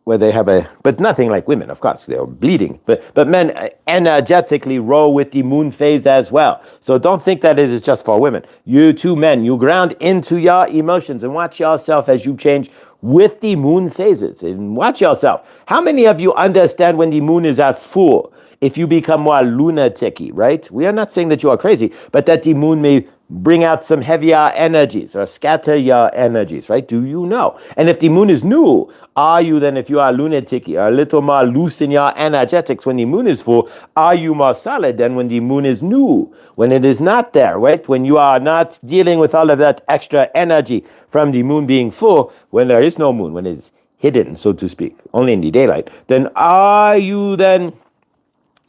where they have but nothing like women, of course, they're bleeding. But men energetically roll with the moon phase as well. So don't think that it is just for women. You two men, you ground into your emotions and watch yourself as you change with the moon phases. And watch yourself. How many of you understand when the moon is at full, if you become more lunatic-y, right? We are not saying that you are crazy, but that the moon may bring out some heavier energies or scatter your energies, right? Do you know? And if the moon is new, are you then, if you are lunatic or a little more loose in your energetics when the moon is full, are you more solid than when the moon is new? When it is not there, right? When you are not dealing with all of that extra energy from the moon being full, when there is no moon, when it's hidden, so to speak, only in the daylight, then are you then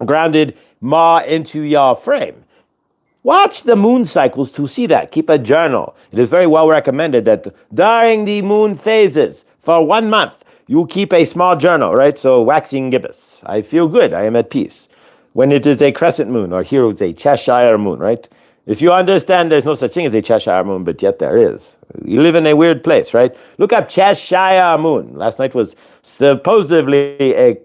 grounded more into your frame? Watch the moon cycles to see that. Keep a journal. It is very well recommended that during the moon phases, for 1 month, you keep a small journal, right? So waxing gibbous. I feel good. I am at peace. When it is a crescent moon, or here it's a Cheshire moon, right? If you understand there's no such thing as a Cheshire moon, but yet there is. You live in a weird place, right? Look up Cheshire moon. Last night was supposedly a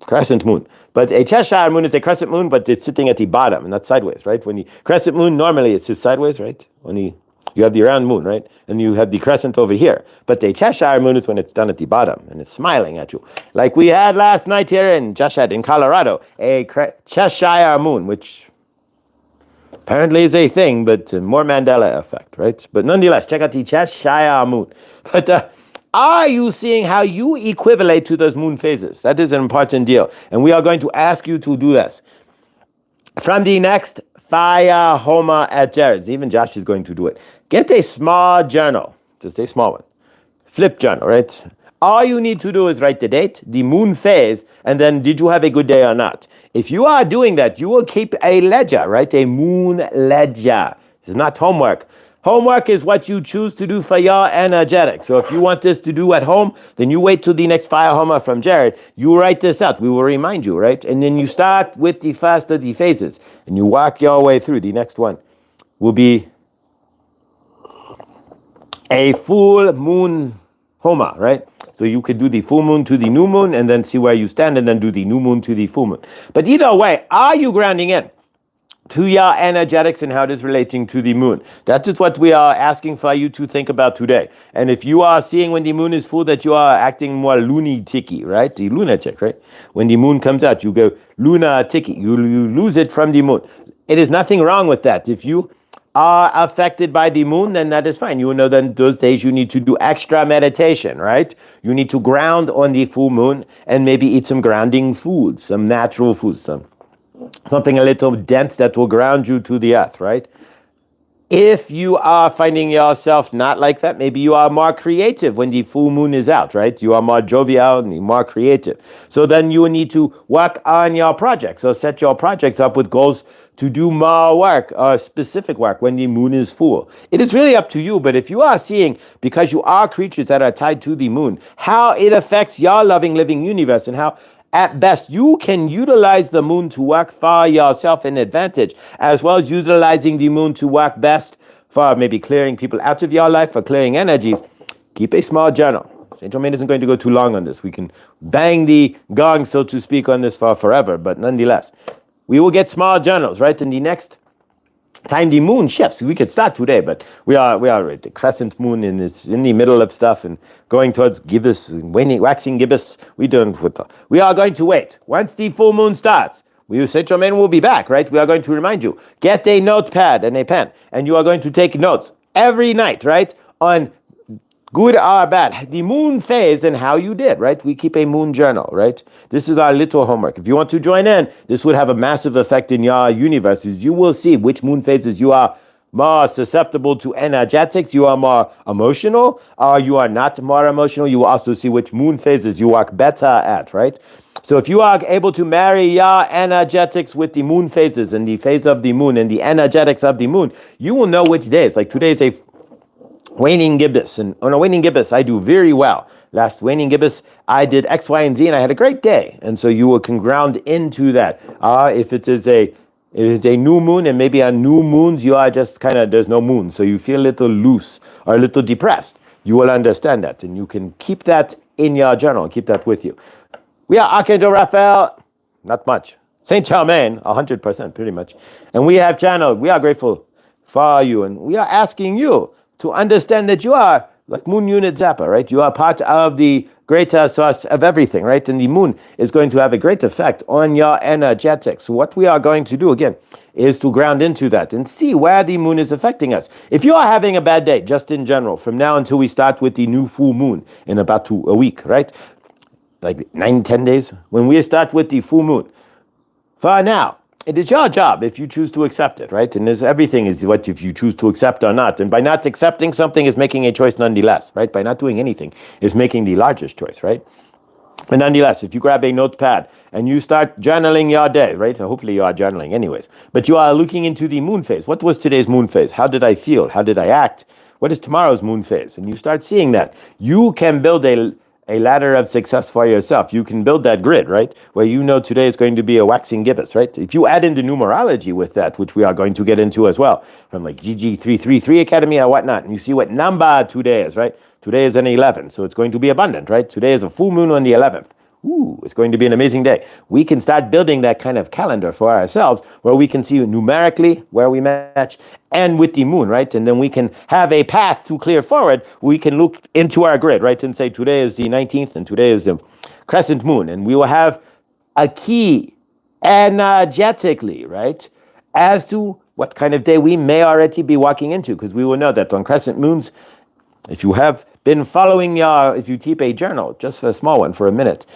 crescent moon. But a Cheshire moon is a crescent moon, but it's sitting at the bottom and not sideways, right? When the crescent moon, normally it sits sideways, right? When you have the round moon, right? And you have the crescent over here. But a Cheshire moon is when it's done at the bottom and it's smiling at you. Like we had last night here in Joshet in Colorado, a Cheshire moon, which apparently is a thing, but more Mandela effect, right? But nonetheless, check out the Cheshire moon. But Are you seeing how you equivalate to those moon phases? That is an important deal. And we are going to ask you to do this. From the next Fire Homa at Jared's, even Josh is going to do it. Get a small journal, just a small one. Flip journal, right? All you need to do is write the date, the moon phase, and then did you have a good day or not? If you are doing that, you will keep a ledger, right? A moon ledger. It's not homework. Homework is what you choose to do for your energetic. So if you want this to do at home, then you wait till the next Fire Homa from Jared. You write this out. We will remind you, right? And then you start with the first of the phases, and you walk your way through. The next one will be a full moon Homa, right? So you could do the full moon to the new moon and then see where you stand and then do the new moon to the full moon. But either way, are you grounding in to your energetics and how it is relating to the moon? That is what we are asking for you to think about today. And if you are seeing when the moon is full that you are acting more lunatic, right? The lunatic, right? When the moon comes out, you go lunatic. You lose it from the moon. It is nothing wrong with that. If you are affected by the moon, then that is fine. You will know that those days you need to do extra meditation, right? You need to ground on the full moon and maybe eat some grounding foods, some natural foods, something a little dense that will ground you to the earth, right? If you are finding yourself not like that, maybe you are more creative when the full moon is out, right? You are more jovial and more creative. So then you will need to work on your projects. So set your projects up with goals to do more work, specific work when the moon is full. It is really up to you, but if you are seeing, because you are creatures that are tied to the moon, how it affects your loving, living universe and how at best, you can utilize the moon to work for yourself in advantage, as well as utilizing the moon to work best for maybe clearing people out of your life, for clearing energies. Keep a small journal. St. Germain isn't going to go too long on this. We can bang the gong, so to speak, on this for forever, but nonetheless, we will get small journals, right? In the next time the moon shifts, we could start today, but we are at the crescent moon and it's in the middle of stuff and going towards gibbous, waning, waxing gibbous. We are going to wait. Once the full moon starts, St. Germain will be back, right? We are going to remind you, get a notepad and a pen, and you are going to take notes every night, right? On good or bad, the moon phase and how you did, right? We keep a moon journal, right? This is our little homework. If you want to join in, this would have a massive effect in your universes. You will see which moon phases you are more susceptible to energetics, you are more emotional, or you are not more emotional. You will also see which moon phases you work better at, right? So if you are able to marry your energetics with the moon phases and the phase of the moon and the energetics of the moon, you will know which days. Like today is a waning gibbous, and on a waning gibbous, I do very well. Last waning gibbous, I did X, Y, and Z, and I had a great day. And so you can ground into that. If it is a new moon, and maybe on new moons, you are just kind of, there's no moon, so you feel a little loose or a little depressed. You will understand that, and you can keep that in your journal, keep that with you. We are Archangel Raphael, not much. Saint Germain, 100%, pretty much. And we have channeled, we are grateful for you, and we are asking you to understand that you are like Moon Unit Zappa, right? You are part of the greater source of everything, right? And the moon is going to have a great effect on your energetics. So what we are going to do, again, is to ground into that and see where the moon is affecting us. If you are having a bad day, just in general, from now until we start with the new full moon in about a week, right? Like 9-10 days, when we start with the full moon. For now, it is your job if you choose to accept it, right? And everything is what if you choose to accept or not. And by not accepting something is making a choice nonetheless, right? By not doing anything is making the largest choice, right? But nonetheless, if you grab a notepad and you start journaling your day, right? Hopefully you are journaling anyways. But you are looking into the moon phase. What was today's moon phase? How did I feel? How did I act? What is tomorrow's moon phase? And you start seeing that. You can build a ladder of success for yourself. You can build that grid, right? Where you know today is going to be a waxing gibbous, right? If you add in the numerology with that, which we are going to get into as well, from like GG333 Academy or whatnot, and you see what number today is, right? Today is an 11, so it's going to be abundant, right? Today is a full moon on the 11th. Ooh, it's going to be an amazing day. We can start building that kind of calendar for ourselves where we can see numerically where we match and with the moon, right? And then we can have a path to clear forward. We can look into our grid, right? And say today is the 19th and today is the crescent moon. And we will have a key energetically, right? As to what kind of day we may already be walking into, because we will know that on crescent moons, If you have been following if you keep a journal, just a small one for a minute,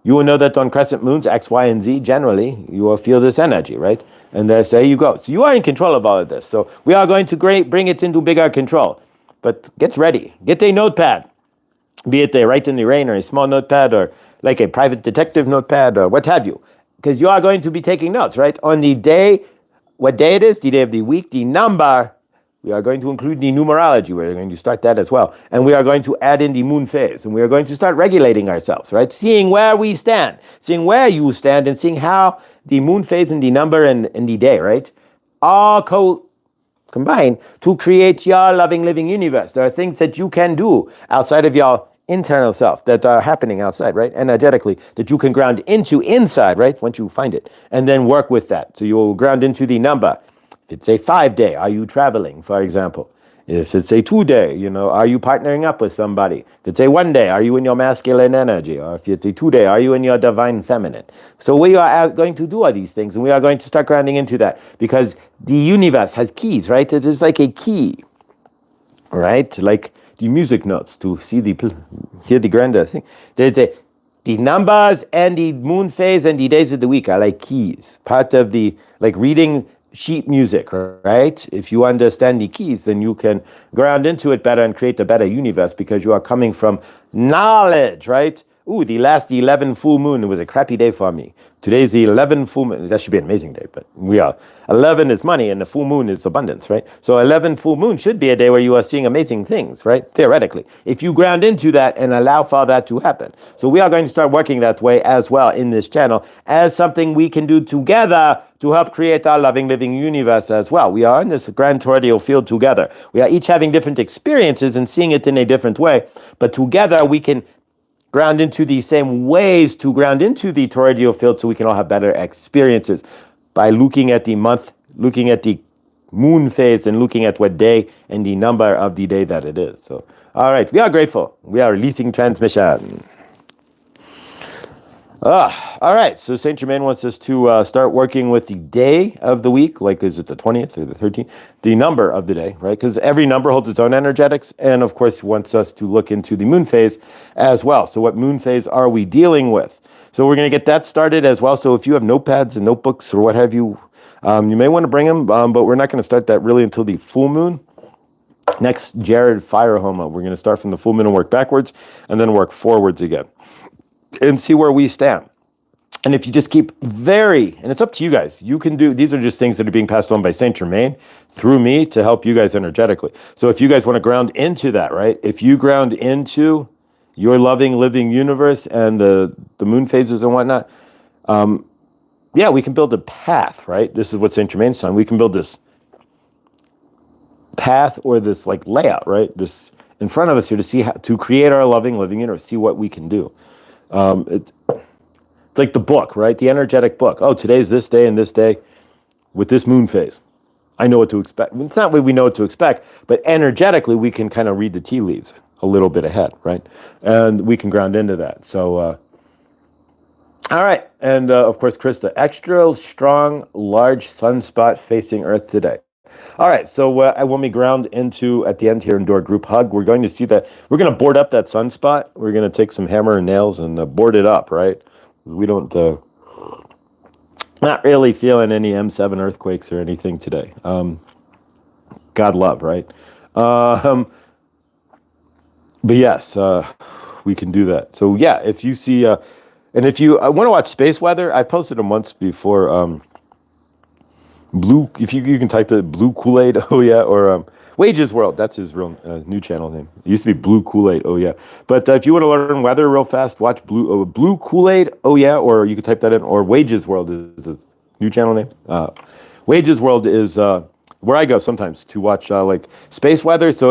you will know that on crescent moons, X, Y, and Z, generally, you will feel this energy, right? And there you go. So you are in control of all of this. So we are going to bring it into bigger control. But get ready. Get a notepad, be it a Write in the Rain or a small notepad or like a private detective notepad or what have you. Because you are going to be taking notes, right? On the day, what day it is, the day of the week, the number. We are going to include the numerology. We're going to start that as well. And we are going to add in the moon phase. And we are going to start regulating ourselves, right? Seeing where we stand, seeing where you stand, and seeing how the moon phase and the number and the day, right? All combine to create your loving, living universe. There are things that you can do outside of your internal self that are happening outside, right? Energetically, that you can ground into inside, right? Once you find it. And then work with that. So you will ground into the number. If it's a 5-day, are you traveling, for example? If it's a 2-day, are you partnering up with somebody? If it's a 1-day, are you in your masculine energy? Or if it's a 2-day, are you in your divine feminine? So we are going to do all these things, and we are going to start grounding into that because the universe has keys, right? It is like a key, right? Like the music notes to hear the grander thing. There's the numbers and the moon phase and the days of the week are like keys, part of the, like reading sheet music, right? If you understand the keys, then you can ground into it better and create a better universe because you are coming from knowledge, right? Ooh, the last 11 full moon, it was a crappy day for me. Today's the 11 full moon. That should be an amazing day, but 11 is money and the full moon is abundance, right? So 11 full moon should be a day where you are seeing amazing things, right? Theoretically, if you ground into that and allow for that to happen. So we are going to start working that way as well in this channel as something we can do together to help create our loving, living universe as well. We are in this grand toroidal field together. We are each having different experiences and seeing it in a different way, but together we can ground into the same ways to ground into the toroidal field so we can all have better experiences by looking at the month, looking at the moon phase, and looking at what day and the number of the day that it is. So, all right, we are grateful. We are releasing transmission. All right, so Saint Germain wants us to start working with the day of the week, like is it the 20th or the 13th? The number of the day, right? Because every number holds its own energetics, and of course wants us to look into the moon phase as well. So what moon phase are we dealing with? So we're going to get that started as well. So if you have notepads and notebooks or what have you, you may want to bring them, but we're not going to start that really until the full moon. Next, Jared Fire Homa. We're going to start from the full moon and work backwards, and then work forwards again. And see where we stand. And if you just keep and it's up to you guys. You can do, these are just things that are being passed on by Saint Germain through me to help you guys energetically. So if you guys want to ground into that, right? If you ground into your loving, living universe and the moon phases and whatnot, we can build a path, right? This is what Saint Germain's done. We can build this path or this like layout, right? This in front of us here to see how to create our loving, living universe, see what we can do. It's like the book, right? The energetic book. Oh, today's this day and this day with this moon phase. I know what to expect. It's not what we know what to expect, but energetically we can kind of read the tea leaves a little bit ahead, right? And we can ground into that. So, all right. And of course, Krista, extra strong, large sunspot facing Earth today. All right, so when we ground into, at the end here, indoor group hug, we're going to see that, we're going to board up that sunspot. We're going to take some hammer and nails and board it up, right? We don't, not really feeling any M7 earthquakes or anything today. God love, right? But yes, we can do that. So yeah, if you see, and if you want to watch space weather, I've posted them once before, Blue, if you can type it, Blue Kool-Aid, oh yeah, or Wages World, that's his real new channel name. It used to be Blue Kool-Aid, oh yeah. But if you want to learn weather real fast, watch Blue Kool-Aid, oh yeah, or you can type that in, or Wages World is his new channel name. Wages World is where I go sometimes to watch like space weather. So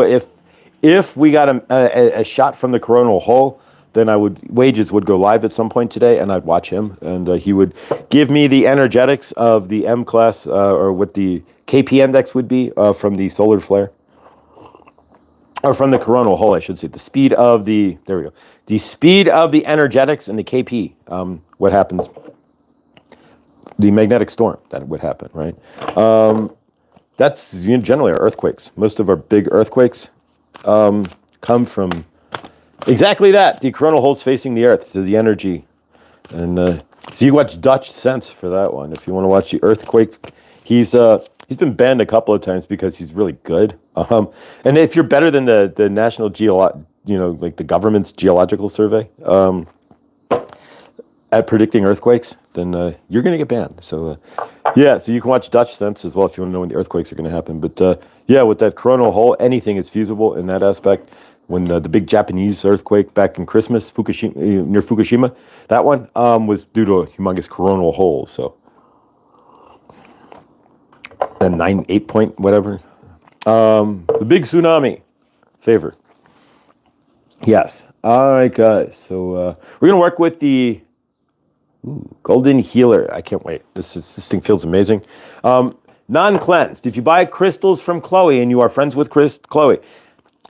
if we got a shot from the coronal hole, then Wages would go live at some point today, and I'd watch him, and he would give me the energetics of the M class, or what the KP index would be from the solar flare, or from the coronal hole, I should say. The speed of the, there we go, the speed of the energetics and the KP, what happens, the magnetic storm that would happen, right? That's generally our earthquakes. Most of our big earthquakes come from exactly that, the coronal holes facing the earth, to the energy. And so you watch Dutch Sense for that one. If you want to watch the earthquake, he's been banned a couple of times because he's really good. And if you're better than the national like the government's geological survey at predicting earthquakes, then you're going to get banned. So yeah, so you can watch Dutch Sense as well if you want to know when the earthquakes are going to happen. But yeah, with that coronal hole, anything is feasible in that aspect. When the big Japanese earthquake back in Christmas, Fukushima, near Fukushima, that one was due to a humongous coronal hole. So a 9.8 point whatever. The big tsunami, favor. Yes. All right, guys. So we're gonna work with the Golden Healer. I can't wait. This thing feels amazing. Non-cleansed. If you buy crystals from Chloe and you are friends with Chloe,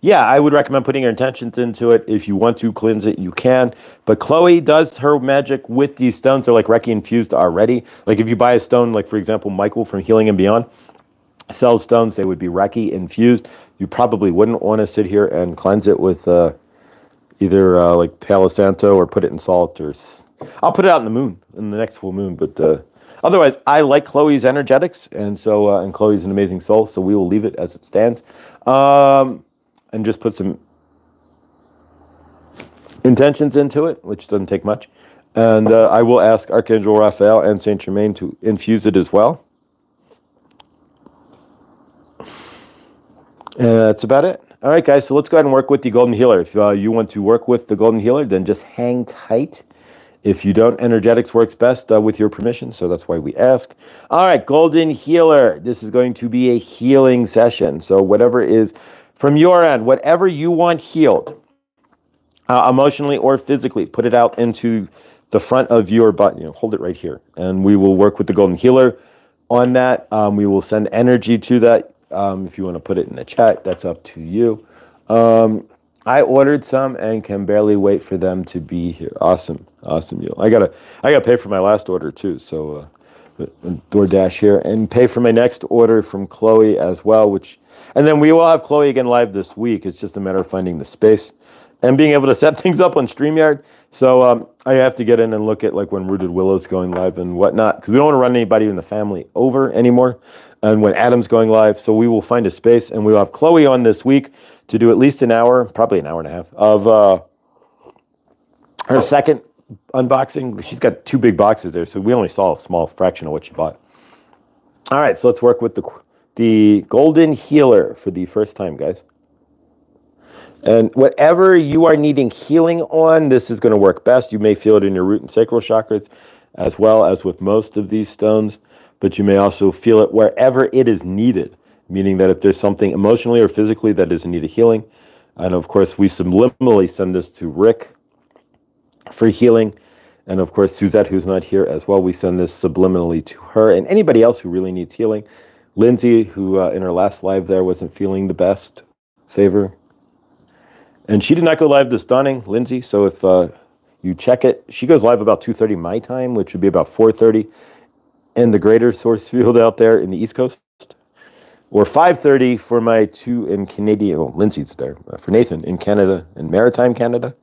yeah, I would recommend putting your intentions into it. If you want to cleanse it, you can. But Chloe does her magic with these stones. They're like Reiki infused already. Like if you buy a stone, like for example, Michael from Healing and Beyond sells stones, they would be Reiki infused. You probably wouldn't want to sit here and cleanse it with either like Palo Santo or put it in salt. Or I'll put it out in the moon, in the next full moon. But otherwise, I like Chloe's energetics. And so, and Chloe's an amazing soul. So we will leave it as it stands. And just put some intentions into it, which doesn't take much. And I will ask Archangel Raphael and Saint Germain to infuse it as well. And that's about it. All right, guys, so let's go ahead and work with the Golden Healer. If you want to work with the Golden Healer, then just hang tight. If you don't, energetics works best with your permission, so that's why we ask. All right, Golden Healer. This is going to be a healing session. So whatever is from your end, whatever you want healed, emotionally or physically, put it out into the front of your body. Hold it right here. And we will work with the Golden Healer on that. We will send energy to that. If you want to put it in the chat, that's up to you. I ordered some and can barely wait for them to be here. Awesome. Awesome, you. I gotta pay for my last order too. So DoorDash here and pay for my next order from Chloe as well, and then we will have Chloe again live this week. It's just a matter of finding the space and being able to set things up on StreamYard. So I have to get in and look at like when Rooted Willow's going live and whatnot, because we don't want to run anybody in the family over anymore. And when Adam's going live, so we will find a space and we will have Chloe on this week to do at least an hour, probably an hour and a half of her second unboxing. She's got 2 big boxes there, so we only saw a small fraction of what she bought. All right, so let's work with the Golden Healer for the first time, guys. And whatever you are needing healing on, this is going to work best. You may feel it in your root and sacral chakras, as well as with most of these stones, but you may also feel it wherever it is needed, meaning that if there's something emotionally or physically that is in need of healing, and of course we subliminally send this to Rick for healing, and of course Suzette, who's not here as well, we send this subliminally to her, and anybody else who really needs healing. Lindsay, who in her last live there wasn't feeling the best, favor. And she did not go live this dawning, Lindsay, so if you check it, she goes live about 2:30 my time, which would be about 4:30 in the greater source field out there in the East Coast, or 5:30 for my 2 in Canadian, well, Lindsay's there, for Nathan in Canada, in Maritime Canada.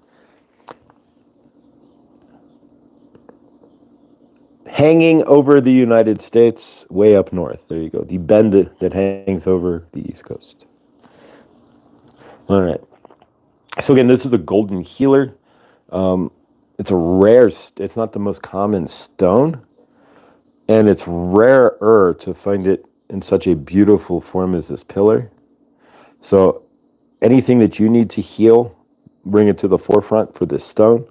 Hanging over the United States, way up north. There you go. The bend that hangs over the East Coast. All right. So again, this is a Golden Healer. It's a rare, it's not the most common stone. And it's rarer to find it in such a beautiful form as this pillar. So anything that you need to heal, bring it to the forefront for this stone.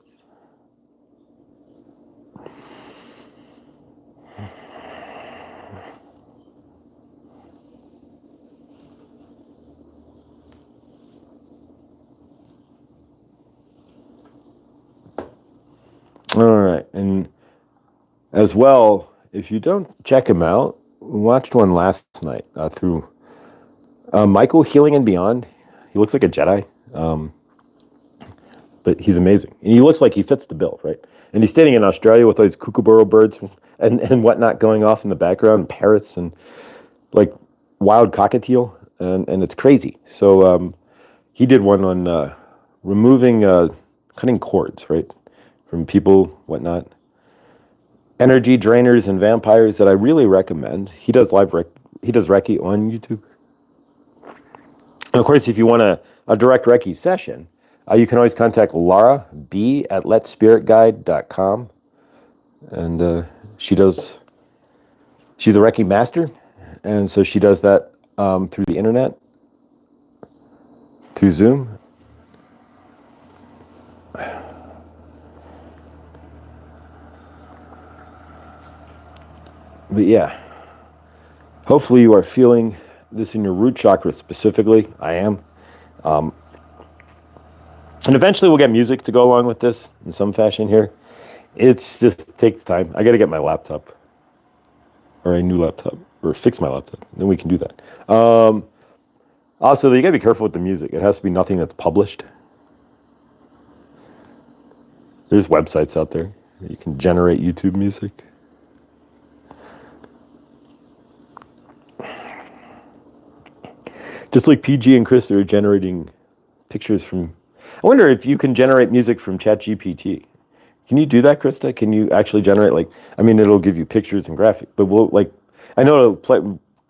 All right, and as well, if you don't check him out, we watched one last night through Michael Healing and Beyond. He looks like a Jedi, but he's amazing. And he looks like he fits the bill, right? And he's standing in Australia with all these kookaburra birds and whatnot going off in the background, parrots and like wild cockatiel, and it's crazy. So he did one on removing, cutting cords, right, from people, whatnot. Energy drainers and vampires that I really recommend. He does he does Reiki on YouTube. And of course, if you want a direct Reiki session, you can always contact Laura B at letspiritguide.com. And she's a Reiki master. And so she does that through the internet, through Zoom. But yeah, hopefully you are feeling this in your root chakra specifically. I am. And eventually we'll get music to go along with this in some fashion here. It's just takes time. I got to get my laptop or a new laptop or fix my laptop. Then we can do that. Also, you got to be careful with the music. It has to be nothing that's published. There's websites out there. You can generate YouTube music. Just like PG and Krista are generating pictures from... I wonder if you can generate music from ChatGPT. Can you do that, Krista? Can you actually generate, it'll give you pictures and graphics, but I know it'll play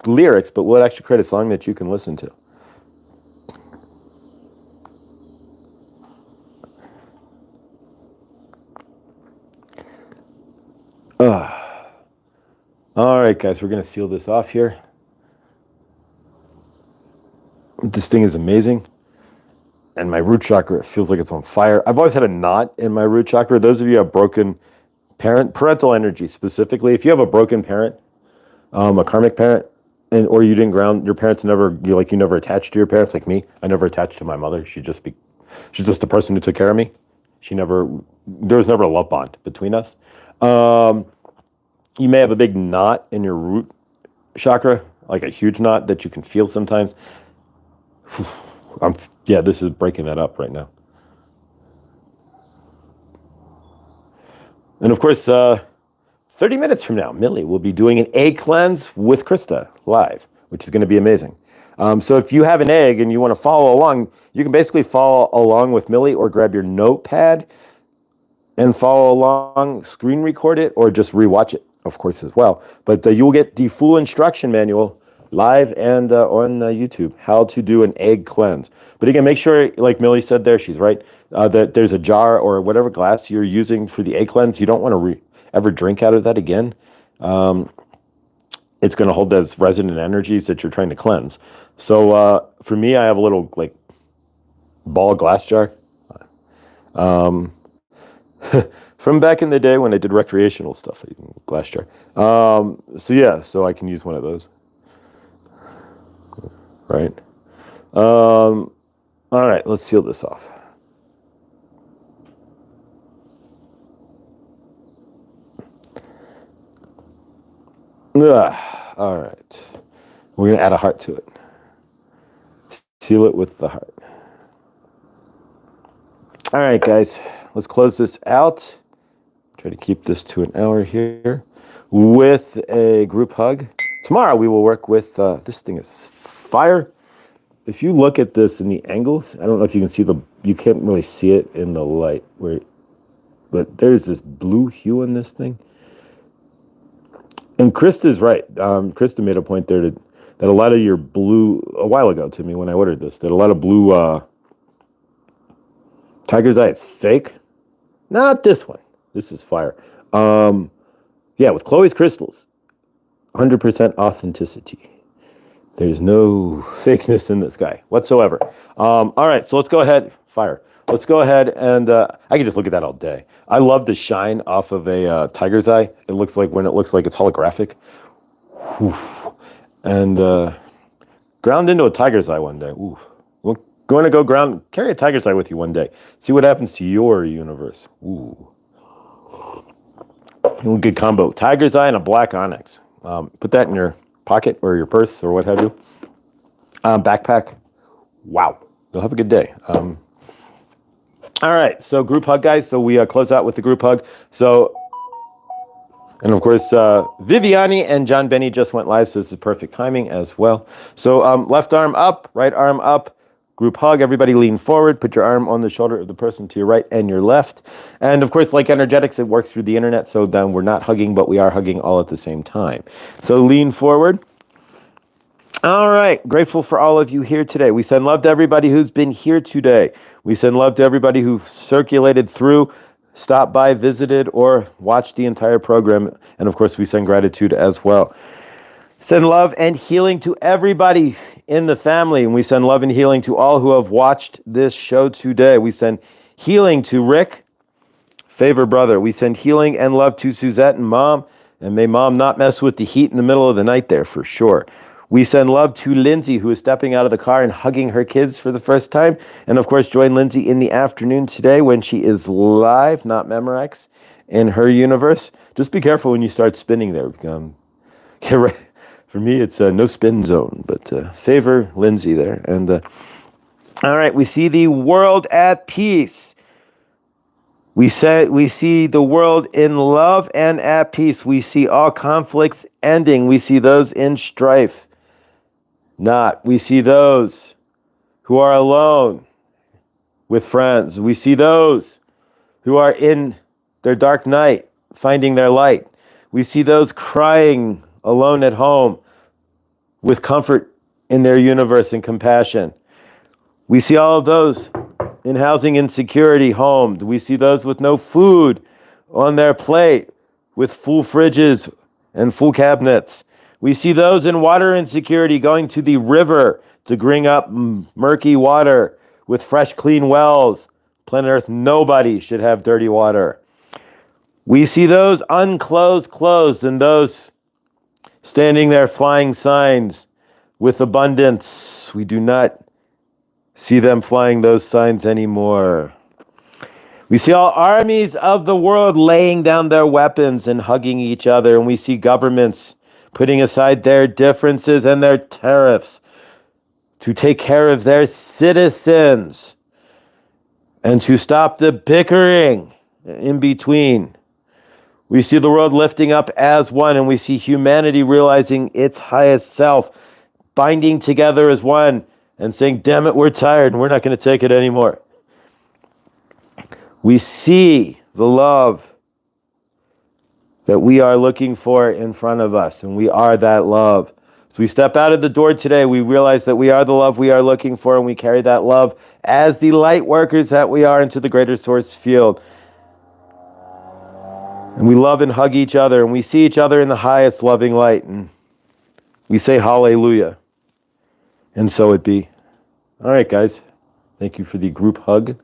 lyrics, but will it actually create a song that you can listen to? All right, guys, we're going to seal this off here. This thing is amazing. And my root chakra feels like it's on fire. I've always had a knot in my root chakra. Those of you who have broken parental energy specifically, if you have a broken parent, a karmic parent, or you didn't ground, your parents you never attached to your parents, like me. I never attached to my mother. She's just the person who took care of me. There was never a love bond between us. You may have a big knot in your root chakra, like a huge knot that you can feel sometimes. This is breaking that up right now. And of course, 30 minutes from now, Millie will be doing an egg cleanse with Krista live, which is going to be amazing. So if you have an egg and you want to follow along, you can basically follow along with Millie or grab your notepad and follow along, screen record it, or just rewatch it, of course, as well. But you'll get the full instruction manual live and on YouTube, how to do an egg cleanse. But again, make sure, like Millie said there, she's right, that there's a jar or whatever glass you're using for the egg cleanse. You don't want to ever drink out of that again. It's going to hold those resonant energies that you're trying to cleanse. So for me, I have a little ball glass jar. From back in the day when I did recreational stuff, glass jar. So I can use one of those. Right. All right, let's seal this off. All right. We're going to add a heart to it. Seal it with the heart. All right, guys. Let's close this out. Try to keep this to an hour here with a group hug. Tomorrow we will work with, this thing is fire. If you look at this in the angles, I don't know if you can see you can't really see it in the light, but there's this blue hue in this thing. And Krista's right. Krista made a point there that a lot of your blue, a while ago to me when I ordered this, that a lot of blue tiger's eye is fake. Not this one. This is fire. With ChloesCrystals, 100% authenticity. There's no fakeness in this guy whatsoever. All right, so let's go ahead. Fire. Let's go ahead and I can just look at that all day. I love the shine off of a tiger's eye. It looks like it's holographic. Whew. And ground into a tiger's eye one day. Ooh. We're going to go carry a tiger's eye with you one day. See what happens to your universe. Ooh. Good combo. Tiger's eye and a black onyx. Put that in your pocket or your purse or what have you. Backpack. Wow. You'll have a good day. All right. So group hug, guys. So we close out with the group hug. So, and of course, Viviani and John Benny just went live. So this is perfect timing as well. So left arm up, right arm up. group hug. Everybody lean forward, put your arm on the shoulder of the person to your right and your left. And of course, like energetics, it works through the internet, so then we're not hugging, but we are hugging all at the same time. So lean forward. All right, grateful for all of you here today. We send love to everybody who's been here today. We send love to everybody who circulated through, stopped by, visited, or watched the entire program. And of course, we send gratitude as well. Send love and healing to everybody in the family. And we send love and healing to all who have watched this show today. We send healing to Rick, Favor brother. We send healing and love to Suzette and Mom. And may Mom not mess with the heat in the middle of the night there for sure. We send love to Lindsay, who is stepping out of the car and hugging her kids for the first time. And of course, join Lindsay in the afternoon today when she is live, not Memorex, in her universe. Just be careful when you start spinning there. Get ready. For me, it's no spin zone, but favor Lindsay there. And all right, we see the world at peace. We see the world in love and at peace. We see all conflicts ending. We see those in strife. Not. We see those who are alone with friends. We see those who are in their dark night, finding their light. We see those crying alone at home with comfort in their universe and compassion. We see all of those in housing insecurity homed. We see those with no food on their plate, with full fridges and full cabinets. We see those in water insecurity going to the river to bring up murky water with fresh, clean wells. Planet Earth, nobody should have dirty water. We see those unclosed clothes and those standing there flying signs with abundance. We do not see them flying those signs anymore. We see all armies of the world laying down their weapons and hugging each other. And we see governments putting aside their differences and their tariffs to take care of their citizens and to stop the bickering in between. We see the world lifting up as one, and we see humanity realizing its highest self, binding together as one and saying, damn it, we're tired and we're not going to take it anymore. We see the love that we are looking for in front of us, and we are that love. So we step out of the door today, we realize that we are the love we are looking for, and we carry that love as the light workers that we are into the greater source field. And we love and hug each other, and we see each other in the highest loving light, and we say hallelujah. And so it be. All right, guys. Thank you for the group hug.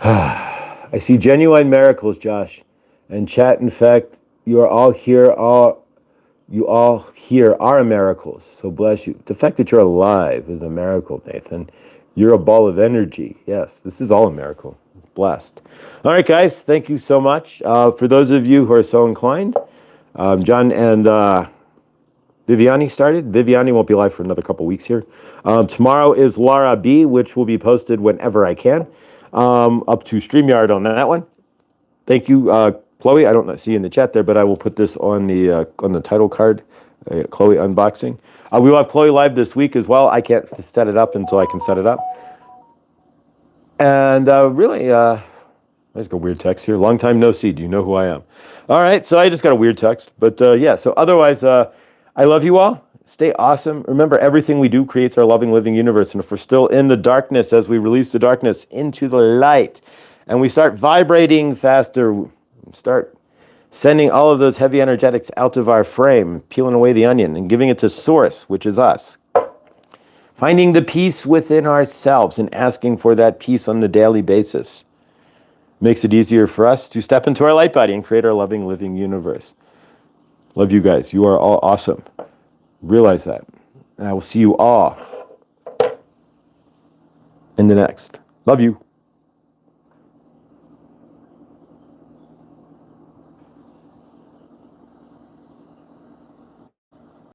I see genuine miracles, Josh. And chat, in fact, you all here are miracles. So bless you. The fact that you're alive is a miracle, Nathan. You're a ball of energy. Yes, this is all a miracle. Blessed. All right, guys. Thank you so much. For those of you who are so inclined, John and Viviani started. Viviani won't be live for another couple weeks here. Tomorrow is Laura B, which will be posted whenever I can. Up to StreamYard on that one. Thank you, Chloe. I don't see you in the chat there, but I will put this on the title card. Chloe unboxing. We will have Chloe live this week as well. I can't set it up until I can set it up. And really, I just got a weird text here. Long time no see. Do you know who I am? All right, so I just got a weird text. But yeah, so otherwise, I love you all. Stay awesome. Remember, everything we do creates our loving, living universe. And if we're still in the darkness, as we release the darkness into the light, and we start vibrating faster, start sending all of those heavy energetics out of our frame, peeling away the onion and giving it to Source, which is us. Finding the peace within ourselves and asking for that peace on the daily basis makes it easier for us to step into our light body and create our loving, living universe. Love you guys. You are all awesome. Realize that. And I will see you all in the next. Love you.